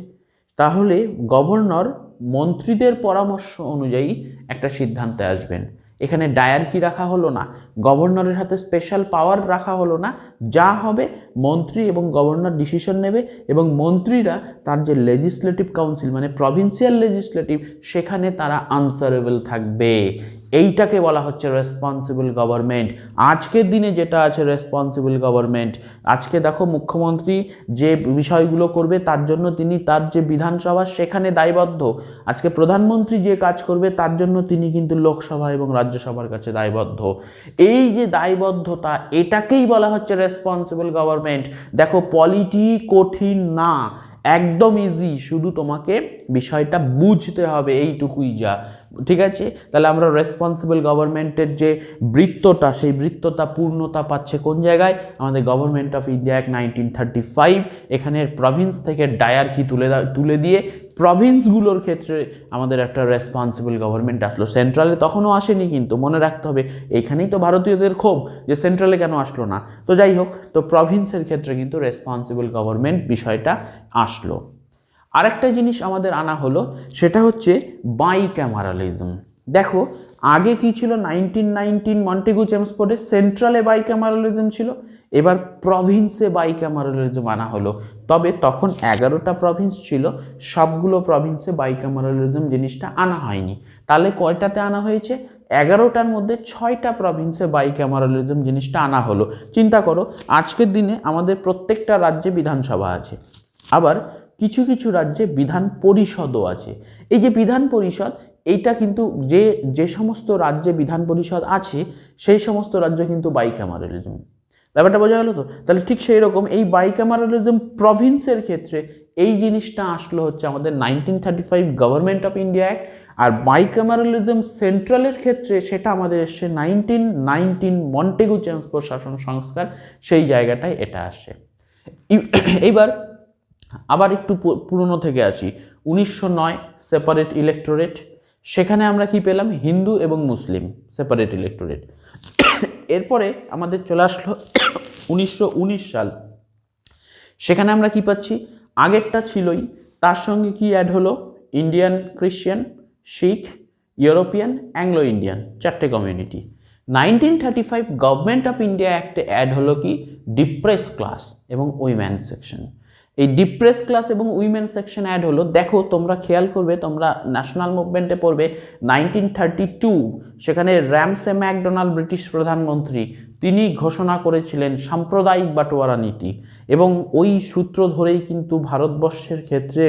Speaker 1: তাহলে গভর্নর মন্ত্রীদের পরামর্শ অনুযায়ী একটা সিদ্ধান্তে আসবেন। এখানে ডায়ারকি রাখা হলো না, গভর্নরের হাতে স্পেশাল পাওয়ার রাখা হলো না, যা হবে মন্ত্রী এবং গভর্নর ডিসিশন নেবে, এবং মন্ত্রীরা তার যে লেজিসলেটিভ কাউন্সিল মানে প্রভিন্সিয়াল লেজিসলেটিভ, সেখানে তারা আনসারেবল থাকবে। এইটাকে বলা হচ্ছে রেসপন্সিবল গভর্নমেন্ট। আজকের দিনে যেটা আছে রেসপন্সিবল গভর্নমেন্ট, আজকে দেখো মুখ্যমন্ত্রী যে বিষয়গুলো করবে তার জন্য তিনি তার যে বিধানসভা সেখানে দায়বদ্ধ। আজকে প্রধানমন্ত্রী যে কাজ করবে তার জন্য তিনি কিন্তু লোকসভা এবং রাজ্যসভার কাছে দায়বদ্ধ। এই যে দায়বদ্ধতা, এটাকেই বলা হচ্ছে রেসপন্সিবল গভর্নমেন্ট। দেখো, পলিটি কঠিন না, একদম ইজি, শুধু তোমাকে বিষয়টা বুঝতে হবে, এইটুকুই যা। ঠিক আছে? তাহলে আমরা রেসপন্সিবল গভর্নমেন্টের যে বৃত্তটা, সেই বৃত্তটা পূর্ণতা পাচ্ছে কোন জায়গায়? আমাদের গভর্নমেন্ট অফ ইন্ডিয়া অ্যাক্ট 1935। এখানের প্রভিন্স থেকে ডায়ারকি তুলে দিয়ে প্রভিন্সগুলোর ক্ষেত্রে আমাদের একটা রেসপন্সিবল গভর্নমেন্ট আসলো। সেন্ট্রালে তখনও আসেনি, কিন্তু মনে রাখতে হবে এইখানেই তো ভারতীয়দের ক্ষোভ যে সেন্ট্রালে কেন আসলো না। তো যাই হোক, তো প্রভিন্সের ক্ষেত্রে কিন্তু রেসপন্সিবল গভর্নমেন্ট বিষয়টা আসলো। আরেকটা জিনিস আমাদের আনা হলো, সেটা হচ্ছে বাইক্যামারালিজম। দেখো, আগে কি ছিল? 1919 মন্টেগু চেমসফোর্ডে সেন্ট্রালে বাইক্যামারালিজম ছিল, এবার প্রভিন্সে বাইক্যামারালিজম আনা হলো। তবে তখন 11টা প্রভিন্স ছিল, সবগুলো প্রভিন্সে বাইক্যামারালিজম জিনিসটা আনা হয়নি। তাহলে কয়টাতে আনা হয়েছে? 11টার মধ্যে 6টা প্রভিন্সে বাইক্যামারালিজম জিনিসটা আনা হলো। চিন্তা করো, আজকের দিনে আমাদের প্রত্যেকটা রাজ্যে বিধানসভা আছে, আবার কিছু কিছু রাজ্যে বিধান পরিষদও আছে। এই যে বিধান পরিষদ, এইটা কিন্তু যে সমস্ত রাজ্যে বিধান পরিষদ আছে সেই সমস্ত রাজ্য কিন্তু বাইক্যামারালিজম। ব্যাপারটা বোঝা গেল তো? তাহলে ঠিক সেই রকম এই বাইক্যামারালিজম প্রভিন্সের ক্ষেত্রে এই জিনিসটা আসলো হচ্ছে আমাদের 1935 গভর্নমেন্ট অফ ইন্ডিয়া অ্যাক্ট। আর বাইক্যামারালিজম সেন্ট্রালের ক্ষেত্রে সেটা আমাদের এসছে 1919 মন্টেগু চেমসফোর্ড শাসন সংস্কার, সেই জায়গাটায় এটা আসে। এইবার আবার একটু পুরনো থেকে আসি, 1909 সেপারেট ইলেক্টোরেট। সেখানে আমরা কি পেলাম? হিন্দু এবং মুসলিম সেপারেট ইলেক্টোরেট। এরপরে আমাদের চলে আসলো 1919 সাল। সেখানে আমরা কি পাচ্ছি? আগেরটা ছিলই, তার সঙ্গে কি অ্যাড হলো? Indian Christian, Sikh, European, Anglo Indian, 4টে কমিউনিটি। 1935 গভর্নমেন্ট অফ ইন্ডিয়া অ্যাক্টে অ্যাড হলো কি? ডিপ্রেস ক্লাস এবং উইমেন সেকশন। এই ডিপ্রেস ক্লাস এবং উইমেন সেকশন অ্যাড হলো। দেখো তোমরা খেয়াল করবে, তোমরা ন্যাশনাল মুভমেন্টে পড়বে 1932 সেখানে র্যামসে ম্যাকডোনাল্ড ব্রিটিশ প্রধানমন্ত্রী তিনি ঘোষণা করেছিলেন সাম্প্রদায়িক বাটোয়ারা নীতি, এবং ওই সূত্র ধরেই কিন্তু ভারতবর্ষের ক্ষেত্রে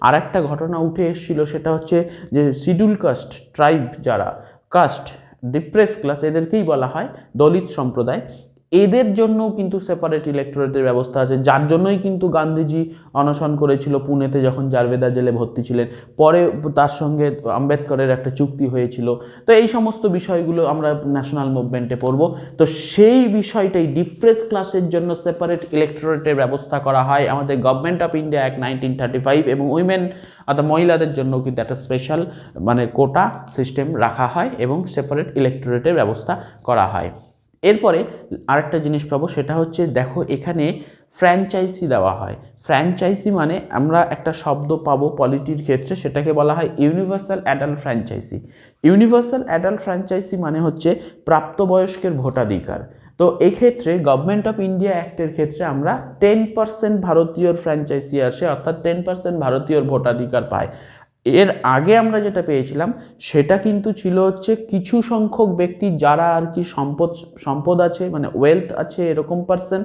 Speaker 1: আর একটা ঘটনা উঠে এসেছিল, সেটা হচ্ছে যে শিডিউল কাস্ট ট্রাইব, যারা কাস্ট ডিপ্রেস ক্লাস এদেরকেই বলা হয় দলিত সম্প্রদায়, এদের জন্য কিন্তু সেপারেট ইলেকটোরেটের ব্যবস্থা আছে, যার জন্যই কিন্তু গান্ধীজি অনশন করেছিল পুনেতে যখন জারবেদা জেলে ভর্তি ছিলেন। পরে তার সঙ্গে আম্বেদকরের একটা চুক্তি হয়েছিল। তো এই সমস্ত বিষয়গুলো আমরা ন্যাশনাল মুভমেন্টে পড়ব। তো সেই বিষয়টাই ডিপ্রেস ক্লাসের জন্য সেপারেট ইলেকটোরেটের ব্যবস্থা করা হয় আমাদের গভর্নমেন্ট অফ ইন্ডিয়া অ্যাক্ট 1935, এবং উইমেন অর্থাৎ মহিলাদের জন্য কিন্তু একটা স্পেশাল মানে কোটা সিস্টেম রাখা হয় এবং সেপারেট ইলেকটোরেটের ব্যবস্থা করা হয়। এরপরে আরেকটা জিনিস পাবো, সেটা হচ্ছে দেখো এখানে ফ্র্যাঞ্চাইজি দেওয়া হয়। ফ্র্যাঞ্চাইজি মানে আমরা একটা শব্দ পাবো পলিটির ক্ষেত্রে, সেটাকে বলা হয় universal adult franchise. Universal adult franchise মানে হচ্ছে প্রাপ্তবয়স্কের ভোটাধিকার। তো এক্ষেত্রে গভর্নমেন্ট অফ ইন্ডিয়া অ্যাক্টের ক্ষেত্রে আমরা 10% ভারতীয়র ফ্র্যাঞ্চাইজি আসে, অর্থাৎ 10% ভারতীয়র ভোটাধিকার পায়। এর আগে আমরা যেটা পেয়েছিলাম সেটা কিন্তু ছিল হচ্ছে কিছু সংখ্যক ব্যক্তি যারা আর কি সম্পদ আছে, মানে ওয়েলথ আছে, এরকম পার্সন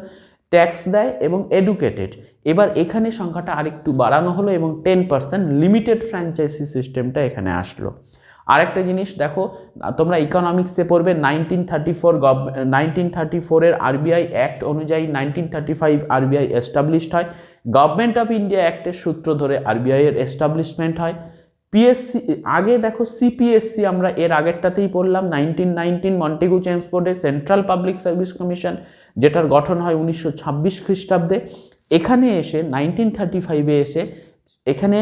Speaker 1: ট্যাক্স দেয় এবং এডুকেটেড। এবার এখানে সংখ্যাটা আরেকটু বাড়ানো হলো এবং 10% লিমিটেড ফ্র্যাঞ্চাইজি সিস্টেমটা এখানে আসলো। আরেকটা জিনিস দেখো, তোমরা ইকোনমিক্সে পড়বে 1934 আরবিআই অ্যাক্ট অনুযায়ী 1935 আরবিআই এস্টাবলিশড হয়। গভর্নমেন্ট অফ ইন্ডিয়া অ্যাক্টের সূত্র ধরে আরবিআই এর এস্টাবলিশমেন্ট হয়। পিএসসি আগে দেখো সিপিএসসি আমরা এর আগেরটাতেই পড়লাম 1919 মন্টেগু চেমসফোর্ডে সেন্ট্রাল পাবলিক সার্ভিস কমিশন, যেটার গঠন হয় 1926 খ্রিস্টাব্দে। এখানে এসে 1935-এ এসে এখানে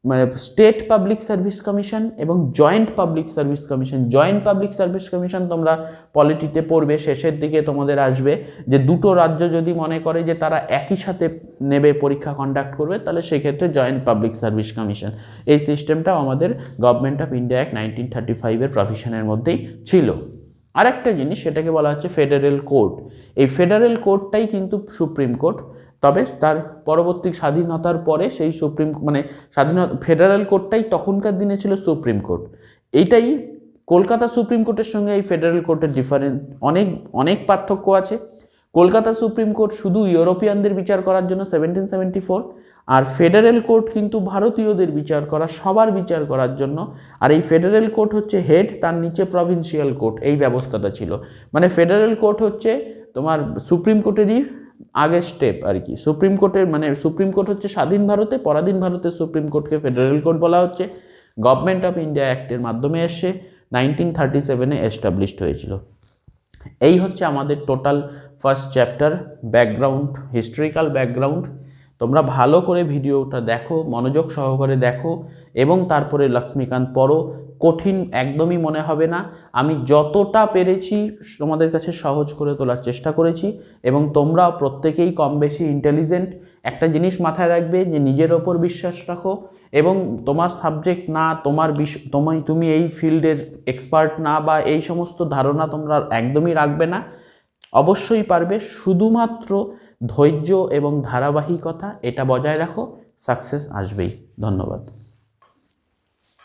Speaker 1: মানে স্টেট পাবলিক সার্ভিস কমিশন এবং joint public service commission. Joint public service commission তোমরা পলিটিতে পড়বে, শেষের দিকে তোমাদের আসবে যে দুটো রাজ্য যদি মনে করে যে তারা একই সাথে নেবে পরীক্ষা কন্ডাক্ট করবে, তাহলে সেক্ষেত্রে জয়েন্ট পাবলিক সার্ভিস কমিশন। এই সিস্টেমটাও আমাদের গভর্নমেন্ট অফ ইন্ডিয়া অ্যাক্ট 1935-এর প্রভিশনের মধ্যেই ছিল। আরেকটা জিনিস সেটাকে বলা হচ্ছে ফেডারেল কোর্ট। এই ফেডারেল কোর্টটাই কিন্তু সুপ্রিম কোর্ট, তবে তার পরবর্তী স্বাধীনতার পরে সেই ফেডারেল কোর্টটাই তখনকার দিনে ছিল সুপ্রিম কোর্ট। এইটাই কলকাতা সুপ্রিম কোর্টের সঙ্গে এই ফেডারেল কোর্টের ডিফারেন্স অনেক পার্থক্য আছে। কলকাতা সুপ্রিম কোর্ট শুধু ইউরোপিয়ানদের বিচার করার জন্য 1774, আর ফেডারেল কোর্ট কিন্তু ভারতীয়দের বিচার করা, সবার বিচার করার জন্য। আর এই ফেডারেল কোর্ট হচ্ছে হেড, তার নিচে প্রভিন্সিয়াল কোর্ট, এই ব্যবস্থাটা ছিল। মানে ফেডারেল কোর্ট হচ্ছে তোমার সুপ্রিম কোর্টেরই আগের স্টেপ আর কি। সুপ্রিম কোর্ট হচ্ছে স্বাধীন ভারতে, পরাধীন ভারতে সুপ্রিম কোর্টকে ফেডারেল কোর্ট বলা হচ্ছে। গভর্নমেন্ট অফ ইন্ডিয়া অ্যাক্টের মাধ্যমে এসে 1937-এ এস্টাবলিশড হয়েছিল। এই হচ্ছে আমাদের total first chapter background, historical background. তোমরা ভালো করে ভিডিওটা দেখো, মনোযোগ সহকারে দেখো এবং তারপরে লক্ষ্মীকান্ত পড়ো। কঠিন একদমই মনে হবে না। আমি যতটা পেরেছি তোমাদের কাছে সহজ করে তোলার চেষ্টা করেছি, এবং তোমরা প্রত্যেকেই কম বেশি ইন্টেলিজেন্ট। একটা জিনিস মাথায় রাখবে যে নিজের ওপর বিশ্বাস রাখো, এবং তোমার সাবজেক্ট না, তুমি এই ফিল্ডের এক্সপার্ট না, বা এই সমস্ত ধারণা তোমরা একদমই রাখবে না। অবশ্যই পারবে, শুধুমাত্র ধৈর্য এবং ধারাবাহিকতা এটা বজায় রাখো, সাকসেস আসবেই। ধন্যবাদ।